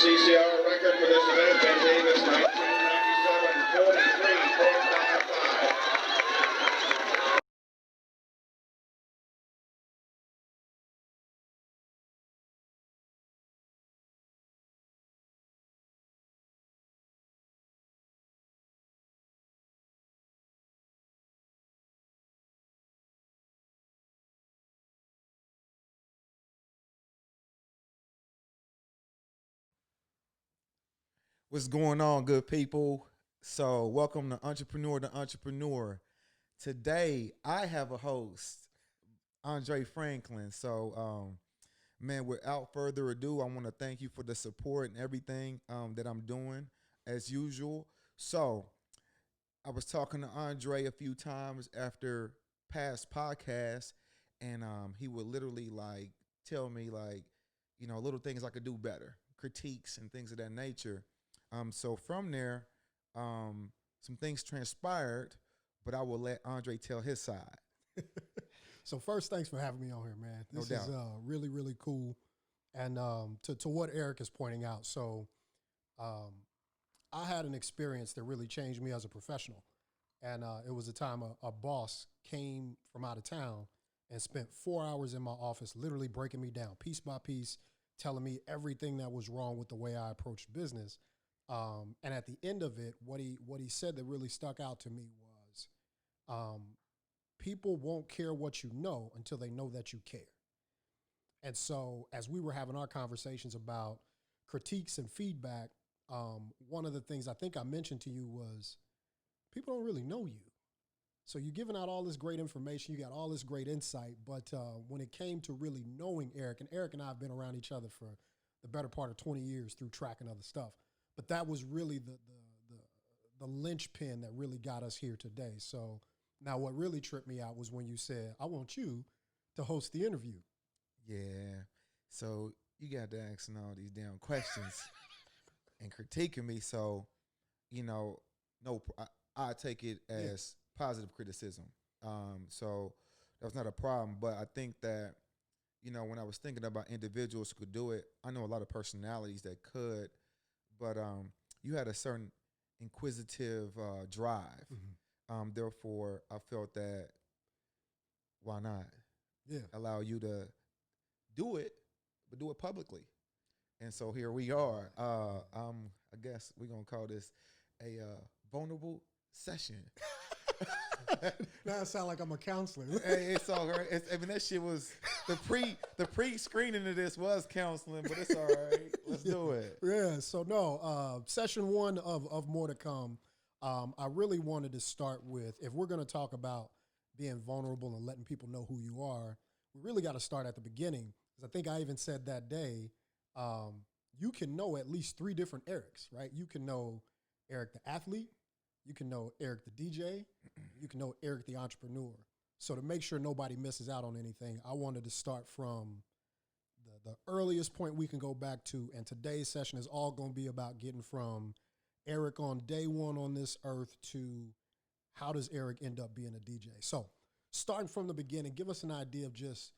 CCR record for this event, Ben Davis, 1997, 43.55. What's going on, good people? So, welcome to Entrepreneur to Entrepreneur. Today, I have a host, Andre Franklin. Man, without further ado, I want to thank you for the support and everything that I'm doing as usual. So, I was talking to Andre a few times after past podcasts, and he would literally like tell me little things I could do better, critiques and things of that nature. So from there, some things transpired, but I will let Andre tell his side. So first, thanks for having me on here, man. No This doubt. is really, really cool. And to what Eric is pointing out, so um, I had an experience that really changed me as a professional. And it was a time a boss came from out of town and spent 4 hours in my office, literally breaking me down piece by piece, telling me everything that was wrong with the way I approached business. And at the end of it, what he said that really stuck out to me was, um, people won't care what you know until they know that you care. And so, as we were having our conversations about critiques and feedback, one of the things I think I mentioned to you was people don't really know you. So you're giving out all this great information, you got all this great insight, but when it came to really knowing Eric, and Eric and I have been around each other for the better part of 20 years through tracking other stuff, but that was really the linchpin that really got us here today. So now what really tripped me out was when you said, I want you to host the interview. Yeah. So you got to asking all these damn questions and critiquing me. So, you know, no, I take it as positive criticism. So that was not a problem. But I think that, when I was thinking about individuals who could do it, I know a lot of personalities that could, but you had a certain inquisitive drive. Therefore, I felt that why not Yeah. allow you to do it, but do it publicly. And so here we are. I guess we're gonna call this a vulnerable session. Now it sounds like I'm a counselor. Hey, it's all right. I mean, that shit was the pre screening of this was counseling, but it's all right. Let's do it. Yeah. So no, session one of more to come. I really wanted to start with, if we're going to talk about being vulnerable and letting people know who you are, we really got to start at the beginning. Because I think I even said that day, you can know at least three different Erics, right? You can know Eric the athlete, you can know Eric the DJ, you can know Eric the entrepreneur. So to make sure nobody misses out on anything, I wanted to start from the earliest point we can go back to, and today's session is all going to be about getting from Eric on day one on this earth to how does Eric end up being a DJ. So starting from the beginning, give us an idea of just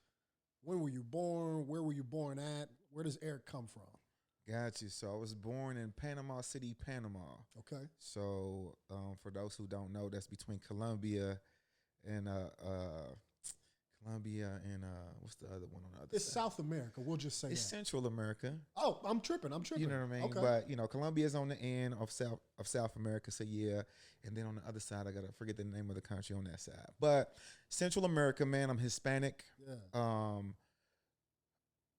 when were you born, where were you born at, where does Eric come from? Got you. So I was born in Panama City, Panama. Okay. So for those who don't know, that's between and Colombia and what's the other one on the other It's side? South America. We'll just say It's that. Central America. Oh, I'm tripping. You know what I mean? Okay. But Colombia is on the end of South America, so yeah. And then on the other side, I gotta forget the name of the country on that side. But Central America, man, I'm Hispanic. Yeah.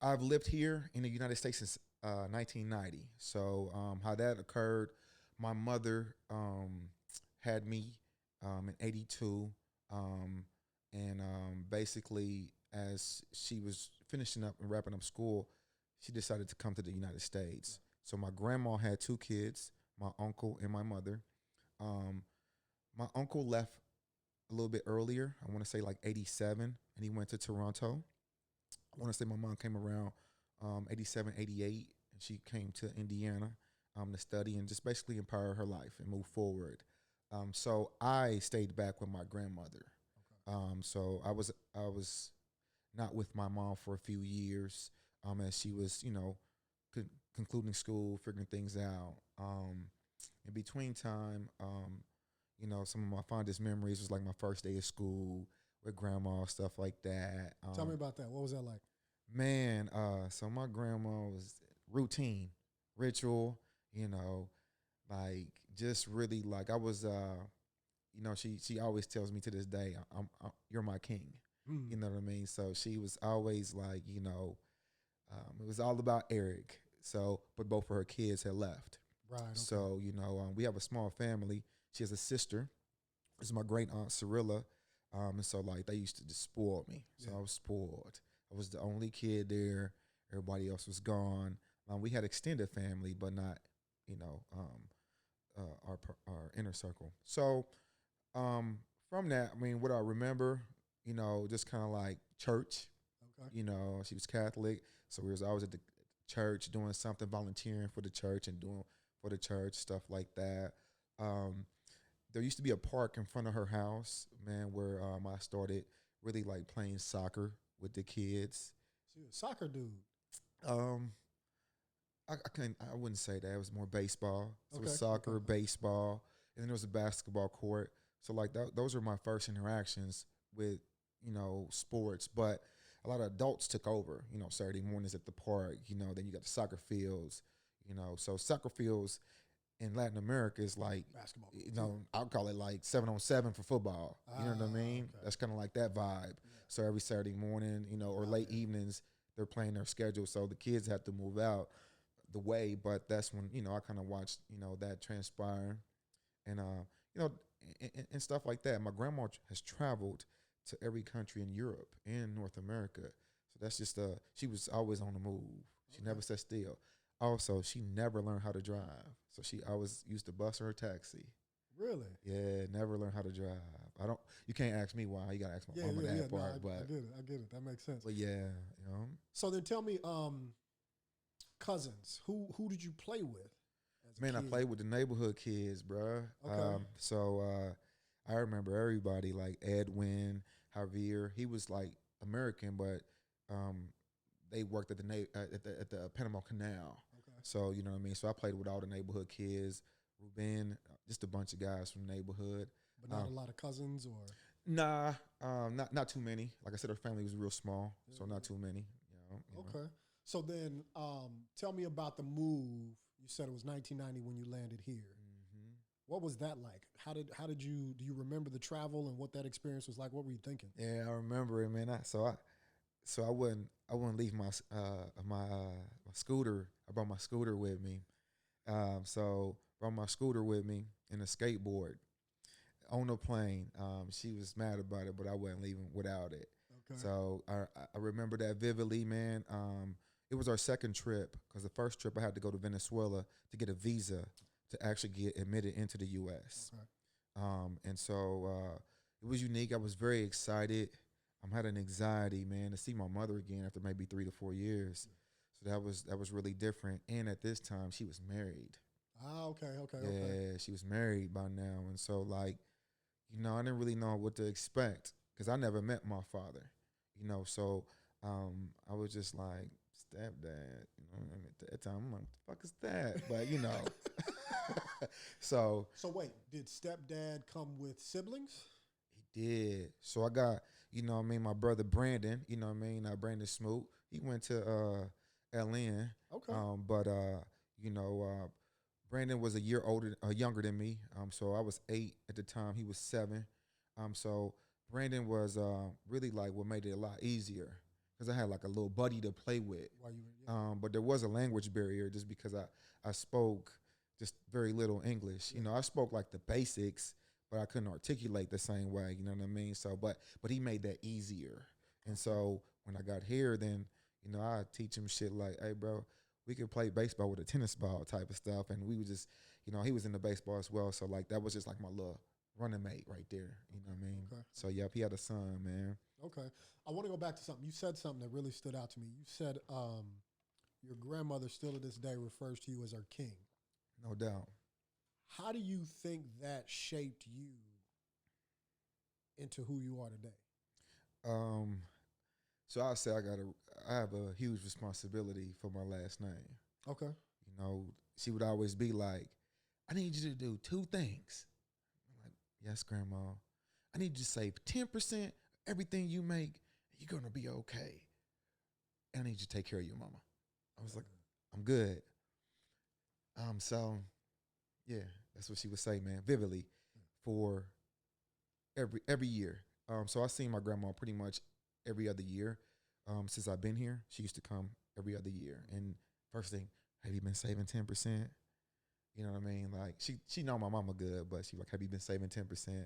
I've lived here in the United States since 1990. So how that occurred, my mother had me in '82, and basically as she was finishing up and wrapping up school, she decided to come to the United States. So my grandma had two kids, my uncle and my mother. Um, my uncle left a little bit earlier. I want to say like '87, and he went to Toronto. I want to say my mom came around 87, '88, and she came to Indiana to study and just basically empower her life and move forward. So I stayed back with my grandmother. So I was not with my mom for a few years as she was, concluding school, figuring things out. In between time, some of my fondest memories was like my first day of school with grandma, stuff like that. Tell me about that. What was that like? Man, so my grandma was routine, ritual, you know, like just really like I was, she always tells me to this day, you're my king. Mm. You know what I mean? So she was always like, it was all about Erick. So, but both of her kids had left. Right. Okay. So, we have a small family. She has a sister. This is my great aunt Cirilla. And so like they used to just spoil me. So I was spoiled. I was the only kid there. Everybody else was gone. We had extended family, but not, our inner circle. So from that, I mean, what I remember, just kind of like church. Okay. She was Catholic, so we was always at the church doing something, volunteering for the church and doing for the church, stuff like that. There used to be a park in front of her house, man, where I started really like playing soccer with the kids. So you're a soccer dude. I wouldn't say that. It was more baseball. So it was Okay, soccer, okay. baseball, and then there was a basketball court. So like those are my first interactions with sports. But a lot of adults took over. Saturday mornings at the park. Then you got the soccer fields. So soccer fields in Latin America is like Basketball. I'll call it like 7-on-7 for football. You know what I mean? Okay. That's kind of like that vibe. Yeah. So every Saturday morning, or late evenings, they're playing their schedule. So the kids have to move out the way, but that's when I kind of watched that transpire, and and stuff like that. My grandma has traveled to every country in Europe and North America, so that's just she was always on the move. She never sat still. Also, she never learned how to drive, so she always used to bus her taxi. Really? Yeah, never learned how to drive. You can't ask me why. You gotta ask my mom that part. No, but I get it. That makes sense. but yeah, So then tell me, cousins. Who did you play with? As a Man, I kid? played with the neighborhood kids, bruh. Okay. I remember everybody like Edwin, Javier. He was like American, but they worked at the Panama Canal. Okay. So you know what I mean. So I played with all the neighborhood kids. Ruben, just a bunch of guys from the neighborhood. But not a lot of cousins, or Nah, not too many. Like I said, our family was real small, so not too many. okay. So then, tell me about the move. You said it was 1990 when you landed here. Mm-hmm. What was that like? How did you do you remember the travel and what that experience was like? What were you thinking? Yeah, I remember it, man. I wouldn't leave my scooter. I brought my scooter with me. So brought my scooter with me and a skateboard on the plane. She was mad about it, but I wasn't leaving without it. Okay. So I remember that vividly, man. It was our second trip because the first trip I had to go to Venezuela to get a visa to actually get admitted into the U.S. Okay. And so it was unique. I was very excited. I had an anxiety, man, to see my mother again after maybe 3 to 4 years. So that was really different. And at this time, she was married. Ah, okay. Yeah, she was married by now, and so like, I didn't really know what to expect because I never met my father. So I was just like stepdad. And at that time, I'm like, what the fuck is that? But so wait, did stepdad come with siblings? he did. So I got, my brother Brandon. Brandon Smoot. He went to LN. Okay. But Brandon was a year younger than me. So I was 8 at the time. He was 7. So Brandon was really like what made it a lot easier because I had like a little buddy to play with. While you were, But there was a language barrier just because I spoke just very little English. I spoke like the basics, but I couldn't articulate the same way. You know what I mean? So, but he made that easier. And so when I got here, then I teach him shit like, hey, bro, we could play baseball with a tennis ball type of stuff. And we would just, he was into baseball as well. So like that was just like my little running mate right there. You know what I mean? Okay. So yep, he had a son, man. Okay. I want to go back to something. You said something that really stood out to me. You said your grandmother still to this day refers to you as her king. No doubt. How do you think that shaped you into who you are today? So I say I have a huge responsibility for my last name. Okay. You know, she would always be like, I need you to do two things. I'm like, yes, Grandma. I need you to save 10% everything you make. You're going to be okay. And I need you to take care of your mama. I was like, I'm good. So, yeah, that's what she would say, man, vividly for every year. So I seen my grandma pretty much every other year since I've been here. She used to come every other year. And first thing, have you been saving 10%? You know what I mean? Like she know my mama good, but she like, have you been saving 10%? Yeah.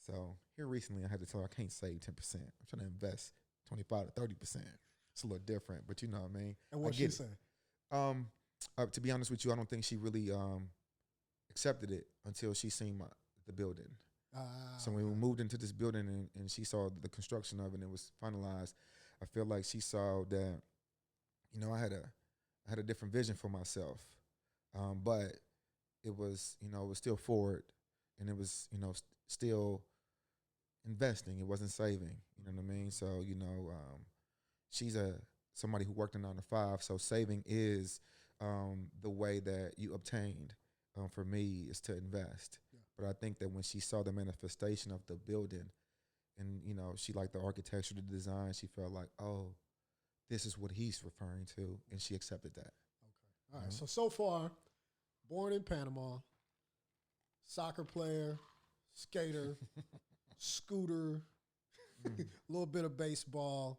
So here recently, I had to tell her I can't save 10%. I'm trying to invest 25 to 30%. It's a little different, but you know what I mean. And what she say? To be honest with you, I don't think she really accepted it until she seen the building. So when we moved into this building and she saw the construction of it and it was finalized, I feel like she saw that, you know, I had a different vision for myself, but it was, you know, it was still forward, and it was, you know, still investing. It wasn't saving. You know what I mean? So, you know, she's somebody who worked a 9 to 5. So saving is the way that you obtained. For me, is to invest. Yeah. But I think that when she saw the manifestation of the building, and you know, she liked the architecture, the design, she felt like, oh, this is what he's referring to, and she accepted that. Okay. All right. So far, born in Panama, soccer player, skater, scooter, a little bit of baseball,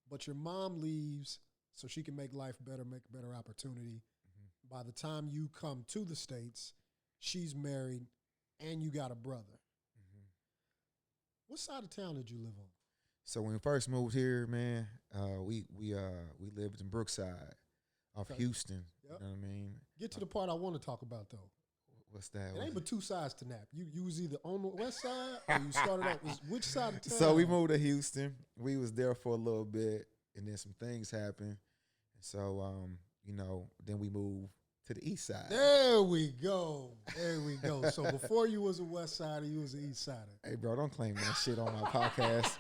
but your mom leaves so she can make life better, make a better opportunity. Mm-hmm. By the time you come to the States, she's married and you got a brother. Mm-hmm. What side of town did you live on? So when we first moved here, man, we lived in Brookside off Houston. Yep. You know what I mean? Get to the part I want to talk about, though. What's that? It ain't but two sides to Nap. You was either on the west side or you started off. Which side of town? So we moved to Houston. We was there for a little bit, and then some things happened. And so, you know, then we moved to the east side. There we go. There we go. So before you was a west sider, you was an east sider. Hey, bro, don't claim that shit on my podcast.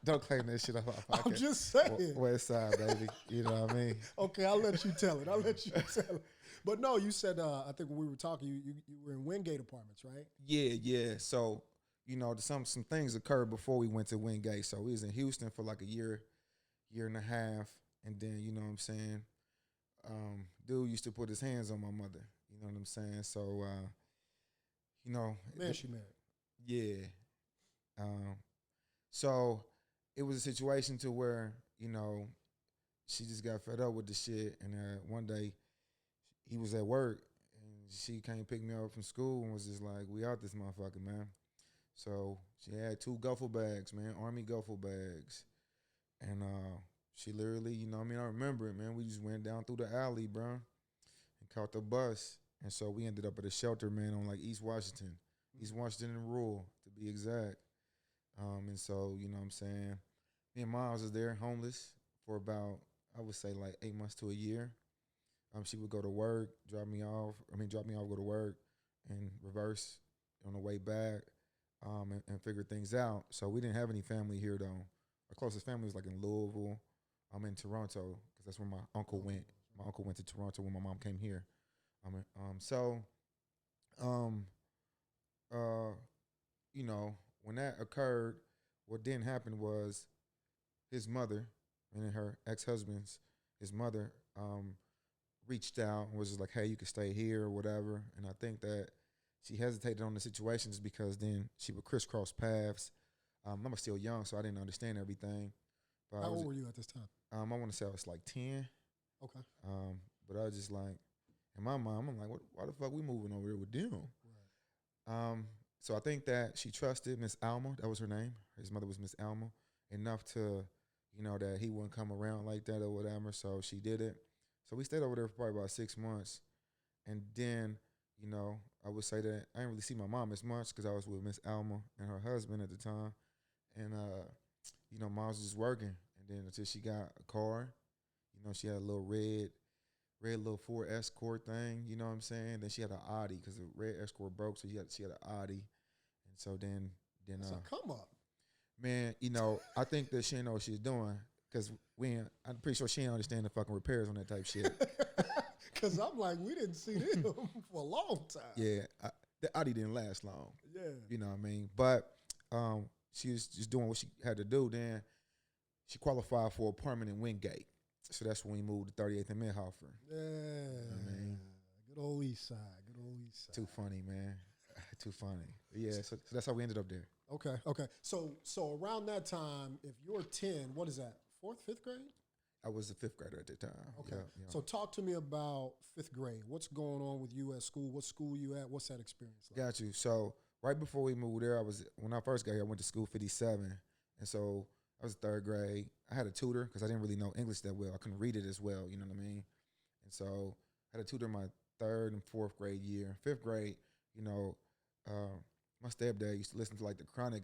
Don't claim that shit on my podcast. I'm just saying. West side, baby. You know what I mean? Okay, I'll let you tell it. But no, you said, I think when we were talking, you were in Wingate Apartments, right? Yeah. So, you know, some things occurred before we went to Wingate. So we was in Houston for like a year and a half. And then, you know what I'm saying, dude used to put his hands on my mother. You know what I'm saying? So, you know. Man, she married. Yeah. So it was a situation to where, you know, she just got fed up with the shit. And one day he was at work and she came pick me up from school and was just like, we out this motherfucker, man. So she had 2 duffel bags, man, Army duffel bags. And she literally, you know what I mean? I remember it, man. We just went down through the alley, bro, and caught the bus. And so we ended up at a shelter, man, on like East Washington and Rural, to be exact. And so, you know what I'm saying, me and Miles was there, homeless, for about, I would say, like 8 months to a year. She would go to work, drop me off, go to work, and reverse on the way back, and figure things out. So we didn't have any family here, though. Our closest family was like in Louisville. I'm in Toronto, because that's where my uncle went. My uncle went to Toronto when my mom came here. You know, when that occurred, what then happened was his mother, and her ex-husband's, his mother, reached out and was just like, hey, you can stay here or whatever. And I think that she hesitated on the situation just because then she would crisscross paths. I was still young, so I didn't understand everything. But How old were you at this time? I want to say I was like 10. Okay. But I was just like, in my mind, I'm like, why the fuck we moving over here with them? Right. So I think that she trusted Miss Alma. That was her name. His mother was Miss Alma, enough to, you know, that he wouldn't come around like that or whatever. So she did it. So we stayed over there for probably about 6 months. And then, you know, I would say that I didn't really see my mom as much because I was with Miss Alma and her husband at the time. And, you know, Mom was just working. And then until she got a car, you know, she had a little red little Ford Escort thing, you know what I'm saying? Then she had an Audi because the red Escort broke, so she had an Audi. And so then that's a come up. Man, you know, I think that she didn't know what she was doing because I'm pretty sure she didn't understand the fucking repairs on that type shit. Because I'm like, we didn't see them for a long time. Yeah, the Audi didn't last long. Yeah. You know what I mean? But she was just doing what she had to do. Then she qualified for a apartment in Wingate. So that's when we moved to 38th and Midhofer. Yeah. You know what I mean? Good old East Side. Good old East Side. Too funny, man. Too funny. But yeah, so that's how we ended up there. Okay. So around that time, if you're 10, what is that? 4th, 5th grade? I was a 5th grader at the time. Okay. Yeah. So talk to me about 5th grade. What's going on with you at school? What school you at? What's that experience like? Got you. So right before we moved there, when I first got here, I went to school 57. And so I was 3rd grade. I had a tutor because I didn't really know English that well. I couldn't read it as well, you know what I mean? And so I had a tutor my 3rd and 4th grade year. 5th grade, my stepdad used to listen to like the Chronic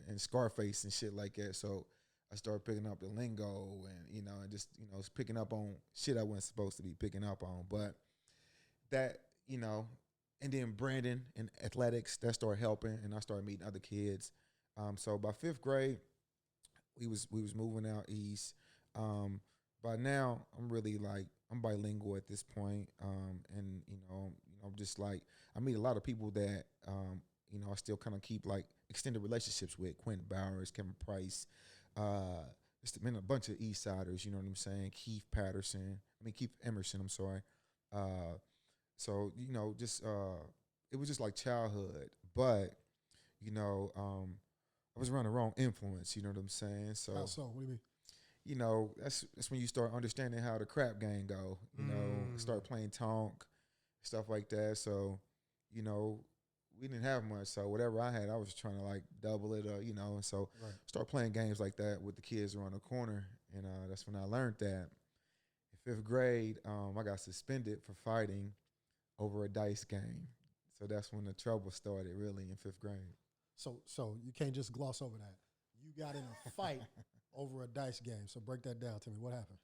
and Scarface and shit like that. So I started picking up the lingo and, just picking up on shit I wasn't supposed to be picking up on. But that, and then Brandon and athletics, that started helping, and I started meeting other kids. So by 5th grade, we was moving out east. By now, I'm bilingual at this point. And, just like, I meet a lot of people that, I still kind of keep like extended relationships with. Quentin Bowers, Kevin Price, just been a bunch of East Siders, you know what I'm saying? Keith Emerson, I'm sorry. So, it was just like childhood. But, I was around the wrong influence, you know what I'm saying? So, How so? What do you mean? That's when you start understanding how the crap game go, start playing tonk, stuff like that. So, we didn't have much. So whatever I had, I was trying to like double it, and so start playing games like that with the kids around the corner. And that's when I learned that. In 5th grade, I got suspended for fighting over a dice game. So that's when the trouble started really in 5th grade. So you can't just gloss over that. You got in a fight over a dice game. So break that down to me. What happened?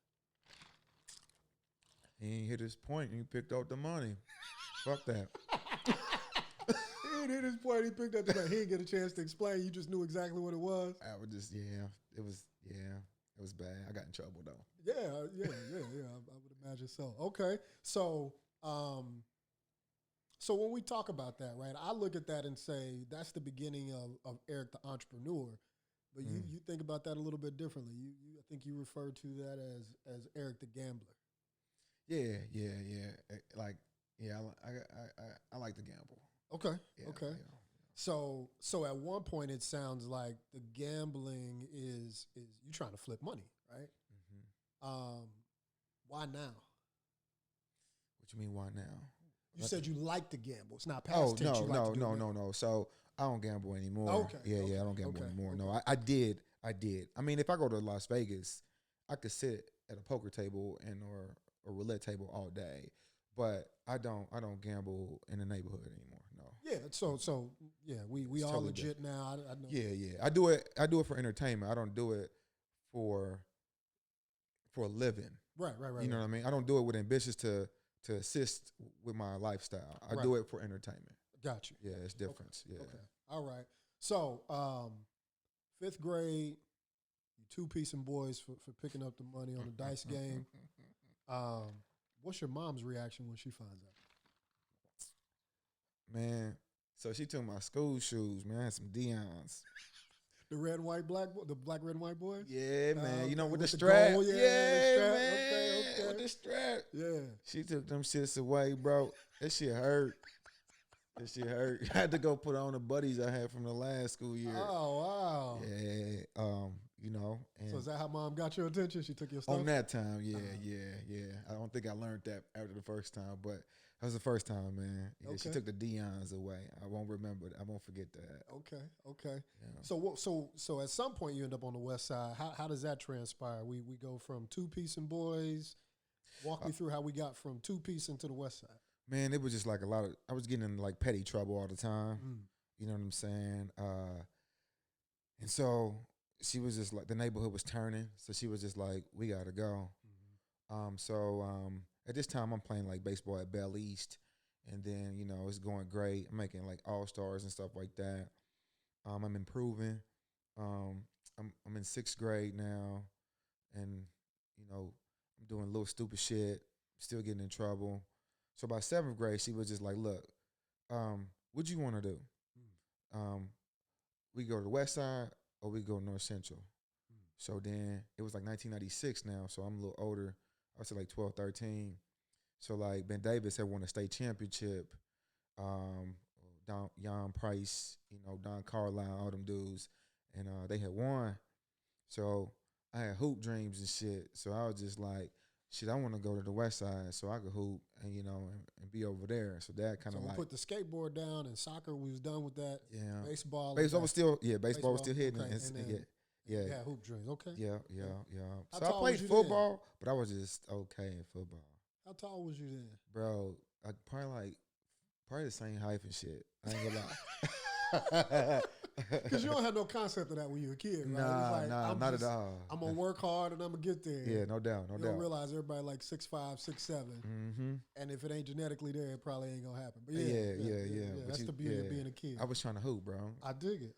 He ain't hit his point and he picked out the money. Fuck that. He didn't hit his point. He picked up the money. He didn't get a chance to explain. You just knew exactly what it was. I would just, it was bad. I got in trouble though. Yeah. I would imagine so. Okay. So, so when we talk about that, right, I look at that and say that's the beginning of Erick the entrepreneur. But you think about that a little bit differently. I think you refer to that as Erick the gambler. Yeah. I like to gamble. Okay. Yeah, okay. So at one point it sounds like the gambling is you trying to flip money, right? Mm-hmm. Why now? What you mean? Why now? You said you like to gamble. It's not past tense. No. So I don't gamble anymore. Okay. Yeah. I don't gamble anymore. Okay. No, I did. I mean, if I go to Las Vegas, I could sit at a poker table or a roulette table all day, but I don't gamble in the neighborhood anymore. No. Yeah. So yeah, we all totally legit now. I know. Yeah. I do it for entertainment. I don't do it for a living. Right. You know what I mean? I don't do it with ambitions to assist with my lifestyle. I do it for entertainment. Got you. Yeah, it's different. Okay. Yeah. Okay. All right. So, 5th grade, you two-piecing boys for picking up the money on the dice game. What's your mom's reaction when she finds out? Man, so she took my school shoes, man. I had some Dion's. The red and white the black, red and white boys? Yeah, man. With the strap. Gold, yeah, strap. man. Okay. With the strap. Yeah. She took them shits away, bro. That shit hurt. I had to go put on the buddies I had from the last school year. Oh, wow. Yeah. And so is that how mom got your attention? She took your stuff? On that time, yeah. I don't think I learned that after the first time, but that was the first time, man. Yeah, okay. She took the Dion's away. I won't remember it. I won't forget that. Okay. Yeah. So at some point you end up on the west side. How does that transpire? We go from two-piecing boys. Walk me through how we got from two-piecing to the west side. Man, it was just like I was getting in like petty trouble all the time. You know what I'm saying? And so she was just like, the neighborhood was turning. So she was just like, we got to go. Mm-hmm. At this time, I'm playing like baseball at Bell East. And then, it's going great. I'm making like all-stars and stuff like that. I'm improving. I'm in 6th grade now. and I'm doing little stupid shit, still getting in trouble. So by seventh grade, she was just like, "Look, what you want to do? Um, we go to the West Side or we go North Central." So then it was like 1996 now, so I'm a little older. I was like 12, 13. So like Ben Davis had won a state championship. Um, Jan Price, Don Carlisle, all them dudes, and they had won. So I had hoop dreams and shit. So I was just like, shit, I want to go to the West Side so I could hoop and and be over there. So that kind So of we like put the skateboard down and soccer. We was done with that. yeah. Baseball. Baseball was still baseball was still hitting. Okay. And then yeah. yeah, hoop dreams. Okay. Yeah. How So I tall played was you football, but I was just okay in football. How tall was you then? Bro, probably the same height and shit. I ain't gonna lie. Because you don't have no concept of that when you're a kid, right? Nah, not at all. I'm gonna work hard and I'm gonna get there. Yeah, no doubt, You don't realize everybody like 6'5", 6'7", and if it ain't genetically there, it probably ain't gonna happen. But yeah. That's the beauty of being a kid. I was trying to hoop, bro. I dig it.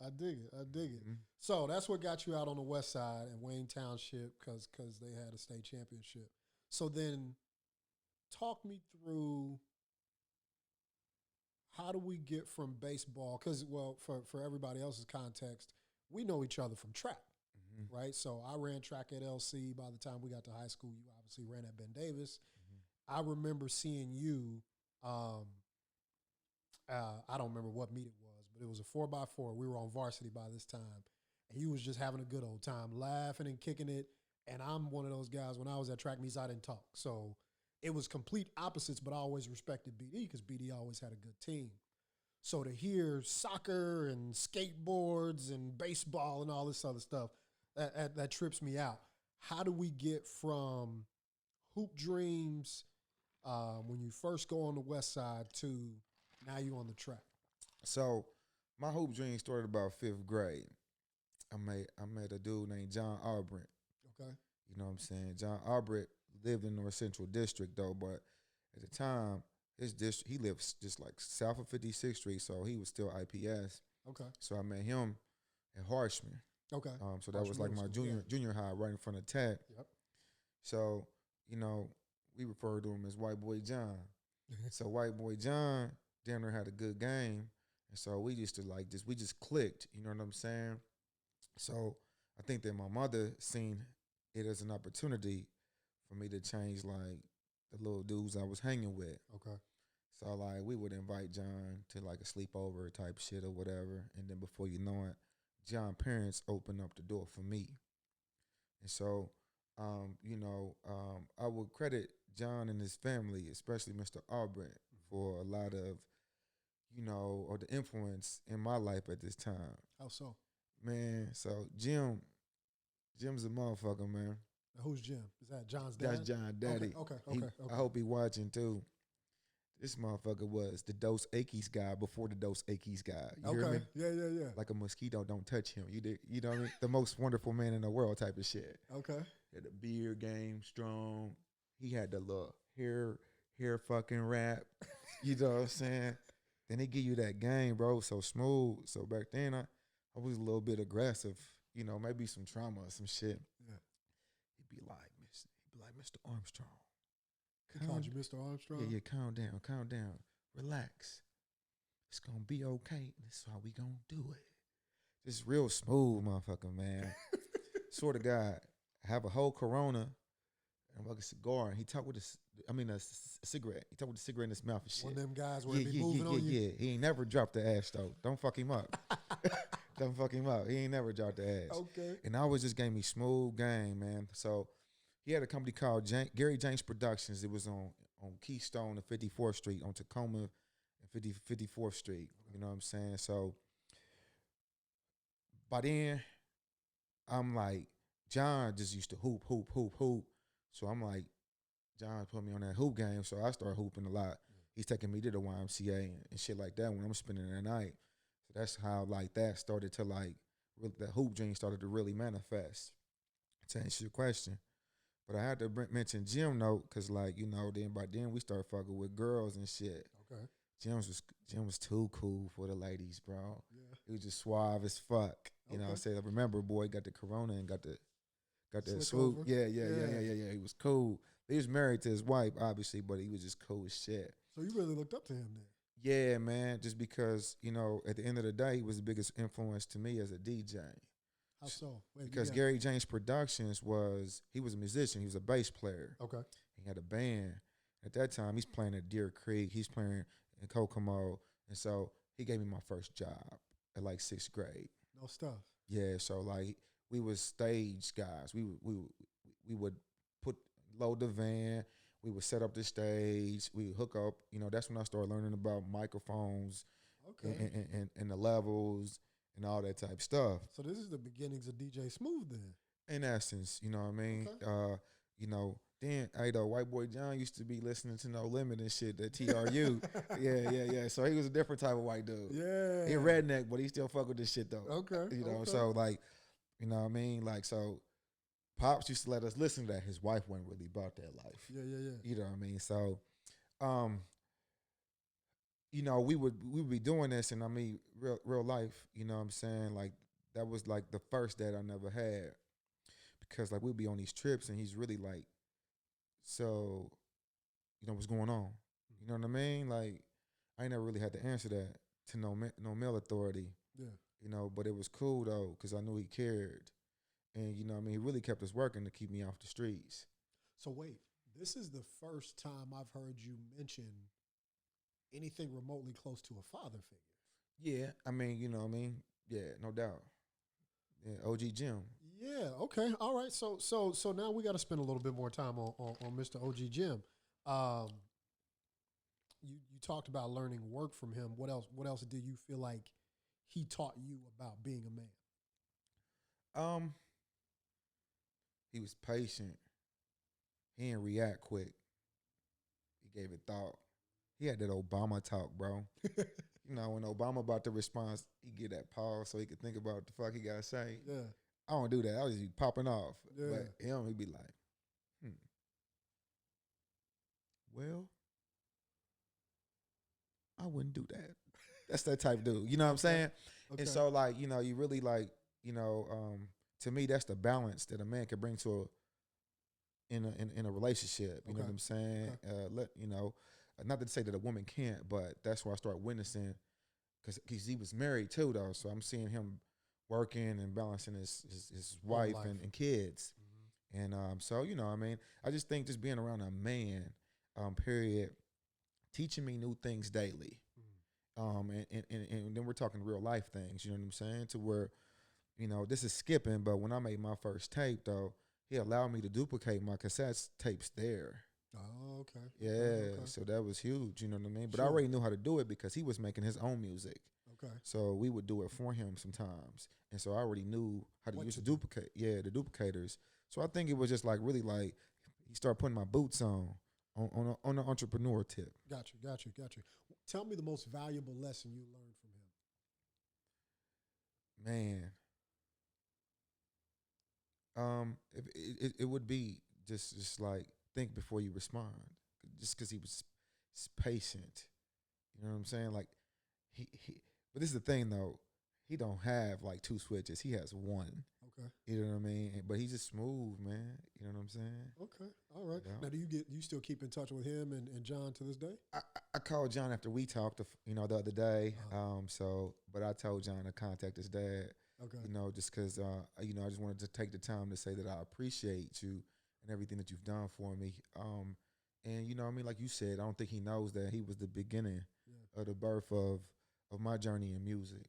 So that's what got you out on the West Side in Wayne Township because they had a state championship. So then, talk me through. How do we get from baseball? Because, well, for everybody else's context, we know each other from track, right? So I ran track at LC. By the time we got to high school, you obviously ran at Ben Davis. I remember seeing you. I don't remember what meet it was, but it was a 4x4. We were on varsity by this time, and you was just having a good old time, laughing and kicking it. And I'm one of those guys, when I was at track meets, I didn't talk. So it was complete opposites, but I always respected BD because BD always had a good team. So to hear soccer and skateboards and baseball and all this other stuff, that trips me out. How do we get from hoop dreams when you first go on the West Side to now you on the track? So my hoop dream started about fifth grade. I met a dude named John Albrecht. Okay. You know what I'm saying? John Albrecht lived in North Central District though, but at the time, his district, he lived just like south of 56th Street, so he was still IPS. Okay. So I met him at Harshman. Okay. So that was like my junior high right in front of Tech. Yep. So, we refer to him as White Boy John. So White Boy John damn near had a good game. And so we used to we just clicked, you know what I'm saying? So I think that my mother seen it as an opportunity for me to change like the little dudes I was hanging with. Okay. So like we would invite John to like a sleepover type shit or whatever. And then before you know it, John's parents opened up the door for me. And so, I would credit John and his family, especially Mr. Albrecht, for a lot of, or the influence in my life at this time. How so? Man, so Jim's a motherfucker, man. Now, who's Jim? Is that John's dad? That's John's daddy. Okay. I hope he watching too. This motherfucker was the Dos Equis guy before the Dos Equis guy. You hear me? Yeah. Like a mosquito, don't touch him. You know what I mean? The most wonderful man in the world type of shit. Okay. Had a beard game, strong. He had the little hair fucking rap. You know what I'm saying? Then they give you that game, bro, so smooth. So back then, I was a little bit aggressive. Maybe some trauma or some shit. Yeah. He'd be like, Mr. Armstrong. He called you Mr. Armstrong? Yeah, calm down. Relax. It's going to be okay. This is how we going to do it. Just real smooth motherfucker, man. Sort of guy. Have a whole Corona and like a cigar. And he talk with a cigarette. He talk with a cigarette in his mouth and shit. One of them guys where he be moving on you? Yeah. He ain't never dropped the ash, though. Don't fuck him up. Don't fuck him up. He ain't never dropped the ash. Okay. And I always just gave me smooth game, man. So he had a company called Gary James Productions. It was on Keystone and 54th Street, on Tacoma and 54th Street. You know what I'm saying? So by then, I'm like, John just used to hoop. So I'm like, John put me on that hoop game, so I started hooping a lot. He's taking me to the YMCA and shit like that when I'm spending the night. So that's how like that started to like, the hoop dream started to really manifest. To answer your question. But I had to mention Jim though, because like, then by then we started fucking with girls and shit. Okay. Jim was too cool for the ladies, bro. Yeah. He was just suave as fuck. You know what I'm Okay. saying? I remember boy got the Corona and got the got that Slick swoop. over. Yeah. He was cool. He was married to his wife, obviously, but he was just cool as shit. So you really looked up to him then? Yeah, man. Just because at the end of the day, he was the biggest influence to me as a DJ. How so? Wait, Because Gary James Productions he was a musician. He was a bass player. Okay. He had a band. At that time, he's playing at Deer Creek. He's playing in Kokomo. And so he gave me my first job at like 6th grade. No stuff. Yeah, so like we was stage guys. We would load the van. We would set up the stage. We would hook up. That's when I started learning about microphones Okay. and the levels and all that type of stuff. So this is the beginnings of DJ Smooth then. In essence, you know what I mean? Okay. Then White Boy John used to be listening to No Limit and shit, that TRU. yeah. So he was a different type of white dude. Yeah. He a redneck, but he still fuck with this shit though. Okay. Okay. So like, you know what I mean? Like, so Pops used to let us listen to that. His wife wasn't really about that life. Yeah. You know what I mean? So, we would be doing this, and I mean, real life. You know what I'm saying? Like, that was like the first date I never had, because like we'd be on these trips, and he's really like, so, what's going on? You know what I mean? Like, I ain't never really had to answer that to no male authority. Yeah. But it was cool though, because I knew he cared. And, he really kept us working to keep me off the streets. So wait, this is the first time I've heard you mention anything remotely close to a father figure. Yeah, I mean, yeah, no doubt. Yeah, OG Jim. Yeah, okay. All right. So now we got to spend a little bit more time on Mr. OG Jim. You talked about learning work from him. What else do you feel like he taught you about being a man? He was patient. He didn't react quick. He gave it thought. He had that Obama talk, bro. When Obama about to respond, he get that pause so he could think about what the fuck he gotta say. Yeah. I don't do that. I was just popping off. Yeah. But him, he'd be like, well, I wouldn't do that. That's that type of dude. You know what I'm saying? Okay. And so, like, you really like, to me, that's the balance that a man can bring to in a relationship. You know what I'm saying? Okay. Not to say that a woman can't, but that's where I start witnessing, because he was married too, though. So I'm seeing him working and balancing his wife and kids. Mm-hmm. And so, I mean, I just think just being around a man, period, teaching me new things daily. Mm-hmm. And then we're talking real life things, you know what I'm saying? To where, this is skipping, but when I made my first tape, though, he allowed me to duplicate my cassette tapes there. Oh, okay. Yeah, okay. So that was huge, you know what I mean? But Sure. I already knew how to do it because he was making his own music. Okay. So we would do it for him sometimes. And so I already knew how to use the duplicate. Yeah, the duplicators. So I think it was just like really like he started putting my boots on the entrepreneur tip. Got you. Tell me the most valuable lesson you learned from him. Man. It would be just like think before you respond, just because he was patient. You know what I'm saying? Like he but this is the thing though, he don't have like two switches. He has one. Okay. You know what I mean? But he's just smooth, man. You know what I'm saying? Okay. All right. Yeah. Now, do you still keep in touch with him and John to this day? I called John after we talked, the other day. But I told John to contact his dad. Okay. Just because, I just wanted to take the time to say that I appreciate you and everything that you've done for me. And, I mean, like you said, I don't think he knows that he was the beginning of the birth of my journey in music.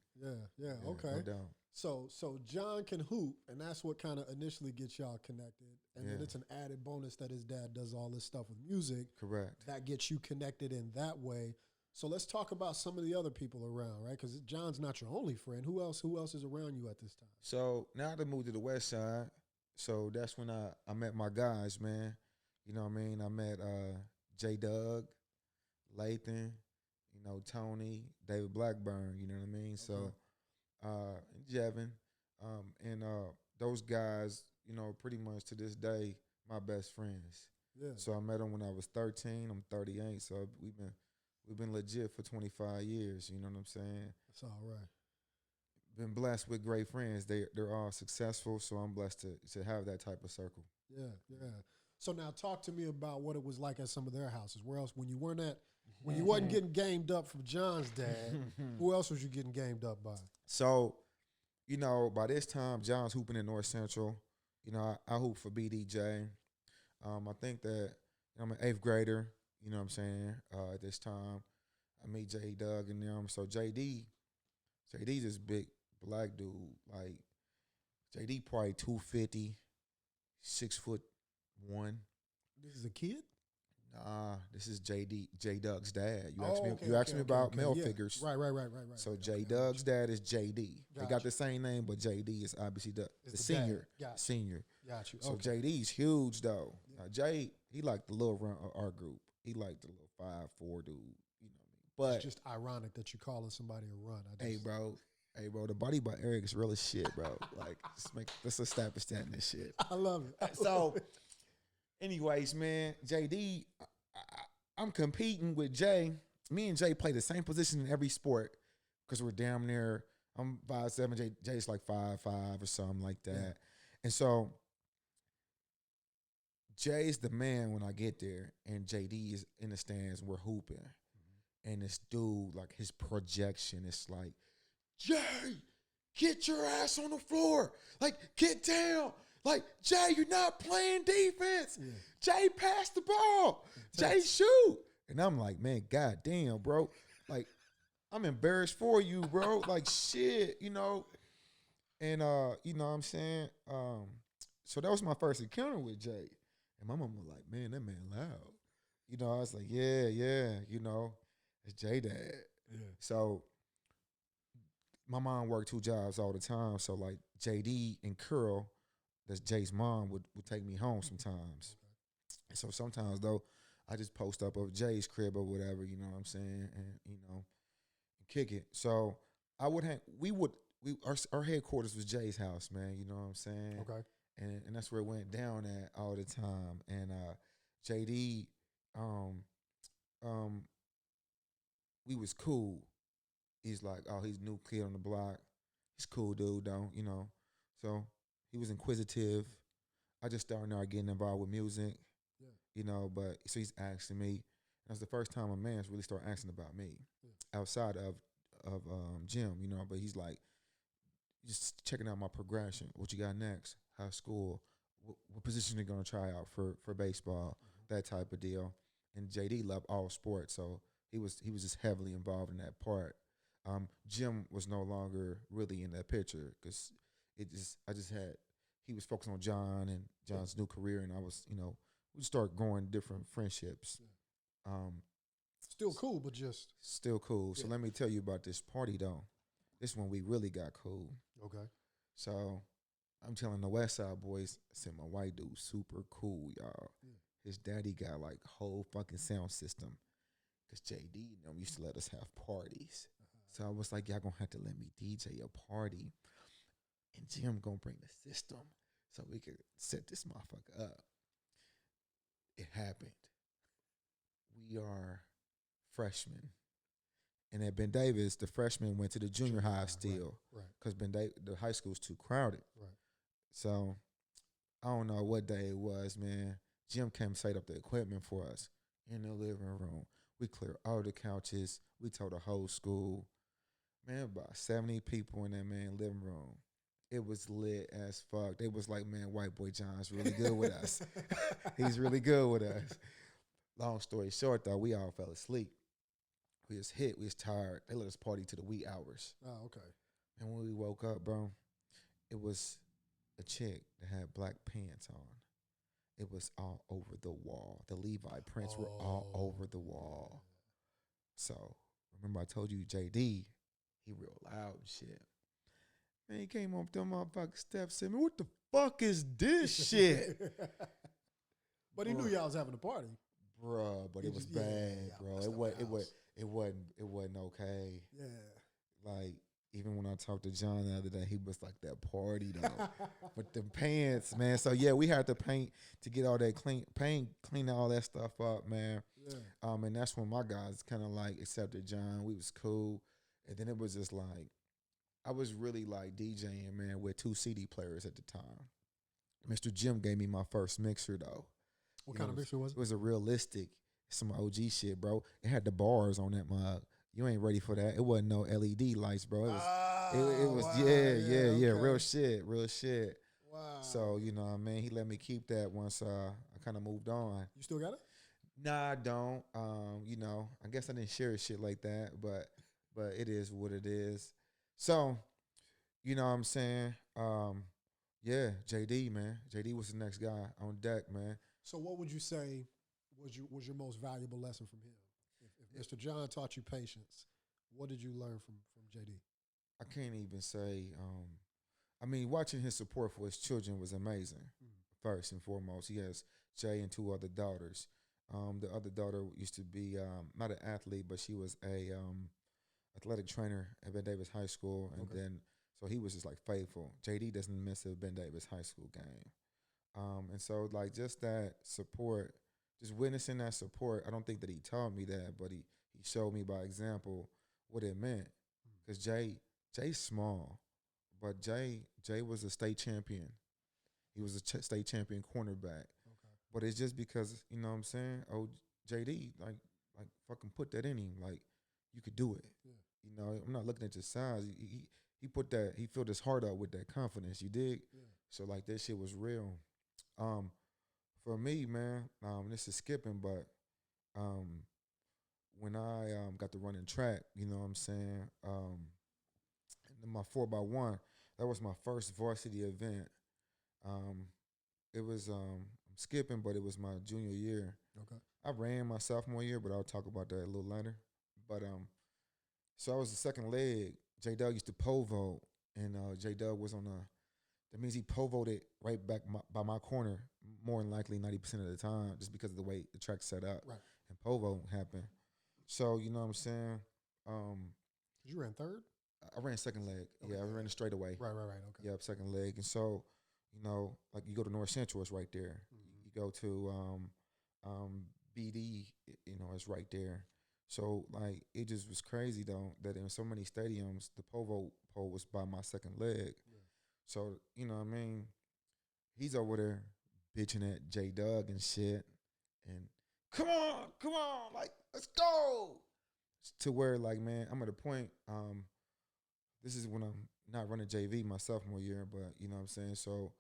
Yeah, okay. No doubt. So John can hoop, and that's what kind of initially gets y'all connected. And then it's an added bonus that his dad does all this stuff with music. Correct. That gets you connected in that way. So let's talk about some of the other people around, right? Because John's not your only friend. Who else is around you at this time? So now I moved to the West Side. So that's when I met my guys, man. You know what I mean? I met J. Doug, Lathan, Tony, David Blackburn, you know what I mean? Okay. So, Jevin, and those guys, pretty much to this day, my best friends. Yeah. So I met them when I was 13. I'm 38, so we've been legit for 25 years. You know what I'm saying? That's all right. been blessed with great friends. They're all successful, so I'm blessed to have that type of circle. Yeah, yeah. So now talk to me about what it was like at some of their houses. Where else, when you wasn't getting gamed up from John's dad, who else was you getting gamed up by? So, by this time, John's hooping in North Central. I hoop for BDJ. I think that I'm an 8th grader. You know what I'm saying? At this time, I meet J Doug and them. So JD's this big black dude. Like JD probably 250, 6'1". This is a kid? Nah, this is J Doug's dad. You Oh, asked me about male yeah. figures. Right. So Okay, J Doug's dad is JD. They got Gotcha. the same name, but JD is obviously the It's the senior. dad. Gotcha. Senior. Got you. So Okay. JD's huge though. Now Jay, he like the little run of our group. He like the little 5'4" dude. You know what I mean? But It's just ironic that you calling somebody a run. hey, bro, the body by Erick is real as shit, bro. Like, let's establish that in this shit. I love it. So, anyways, man, JD, I'm competing with Jay. Me and Jay play the same position in every sport because we're damn near. I'm 5'7", Jay's like 5'5" or something like that. Yeah. And so, Jay's the man when I get there, and JD is in the stands. And we're hooping, and this dude, like his projection, is like, Jay, get your ass on the floor. Like, get down. Like, Jay, you're not playing defense. Yeah. Jay, pass the ball. Jay, shoot. And I'm like, man, goddamn, bro. Like, I'm embarrassed for you, bro. Like, shit, And, you know what I'm saying? So that was my first encounter with Jay. And my mom was like, man, that man loud. I was like, yeah, it's Jay dad. Yeah. So my mom worked 2 jobs all the time. So like JD and Curl, that's Jay's mom, would take me home sometimes. Okay. So sometimes though, I just post up of Jay's crib or whatever, you know what I'm saying, and kick it. So I would our headquarters was Jay's house, man. You know what I'm saying? Okay. And that's where it went down at all the time. And JD, we was cool. He's like, oh, he's new kid on the block. He's cool dude, though, So he was inquisitive. I just started now getting involved with music, but so he's asking me. That's the first time a man's really started asking about me outside of gym, But he's like, just checking out my progression. What you got next? How's school? What position are you gonna try out for baseball? That type of deal. And JD loved all sports, so he was just heavily involved in that part. Jim was no longer really in that picture because he was focused on John and John's new career, and I was, we start growing different friendships. Still cool, but just still cool. So let me tell you about this party though. This one we really got cool. Okay. So I'm telling the West Side boys, I said my white dude super cool, y'all. Yeah. His daddy got like a whole fucking sound system. Cause JD and them used to let us have parties. So I was like, y'all gonna have to let me DJ a party. And Jim gonna bring the system so we could set this motherfucker up. It happened. We are freshmen. And at Ben Davis, the freshmen went to the junior high still. Right. Because the high school's too crowded. Right. So I don't know what day it was, man. Jim came and set up the equipment for us in the living room. We cleared all the couches. We told the whole school. Man, about 70 people in that man living room. It was lit as fuck. They was like, man, white boy John's really good with us. He's really good with us. Long story short, though, we all fell asleep. We was hit. We was tired. They let us party to the wee hours. Oh, okay. And when we woke up, bro, it was a chick that had black pants on. It was all over the wall. The Levi prints were all over the wall. So, remember I told you JD, he real loud and shit. Man, he came up them motherfucking steps and said, man, what the fuck is this shit? But he knew y'all was having a party. Bruh, but it was bad, bro. It wasn't okay. Yeah. Like, even when I talked to John the other day, he was like, that party though. But the pants, man. So yeah, we had to paint to get all that clean all that stuff up, man. Yeah. And that's when my guys kind of like accepted John. We was cool. And then it was just like, I was really like DJing, man, with 2 CD players at the time. Mr. Jim gave me my first mixer though. What kind of mixer was It it? was a realistic, some OG shit, bro. It had the bars on that mug. You ain't ready for that. It wasn't no LED lights, bro. It was wow, yeah, okay. real shit, real shit. Wow. So, you know what I mean? He let me keep that once I kind of moved on. You still got it? Nah, I don't. You know, I guess I didn't share shit like that, but it is what it is. So, you know what I'm saying? Yeah, JD, man. JD was the next guy on deck, man. So what would you say was your most valuable lesson from him? If Mr. John taught you patience, what did you learn from JD? I can't even say. I mean, watching his support for his children was amazing. First and foremost, he has Jay and 2 other daughters. The other daughter used to be not an athlete, but she was a athletic trainer at Ben Davis High School, and then so he was just like faithful. JD doesn't miss a Ben Davis High School game, and so like just that support, just witnessing that support. I don't think that he taught me that, but he showed me by example what it meant. Because Jay's small, but Jay was a state champion. He was a state champion cornerback. Okay. But it's just because, you know what I'm saying? Oh, JD, like fucking put that in him. Like, you could do it. Yeah. You know, I'm not looking at your size. He put that, he filled his heart up with that confidence. You dig? Yeah. So, like, that shit was real. For me, man, this is skipping, but when I got to run in track, you know what I'm saying? In my 4x1, that was my first varsity event. It was I'm skipping, but it was my junior year. Okay. I ran my sophomore year, but I'll talk about that a little later. But so I was the second leg. J Doug used to pole vault, and J Doug was on a. That means he pole vaulted right back by my corner, more than likely 90% of the time, just because of the way the track's set up. Right. And pole vault happened. So you know what I'm saying. You ran third? I ran second leg. Okay. Yeah, I ran it straight away. Right. Okay. Yep, second leg. And so, you know, like you go to North Central, it's right there. Mm-hmm. You go to BD, you know, it's right there. So, like, it just was crazy, though, that in so many stadiums, the pole was by my second leg. Yeah. So, you know what I mean? He's over there bitching at J Doug and shit. And, come on, like, let's go. To where, like, man, I'm at a point, this is when I'm not running JV my sophomore year, but you know what I'm saying? So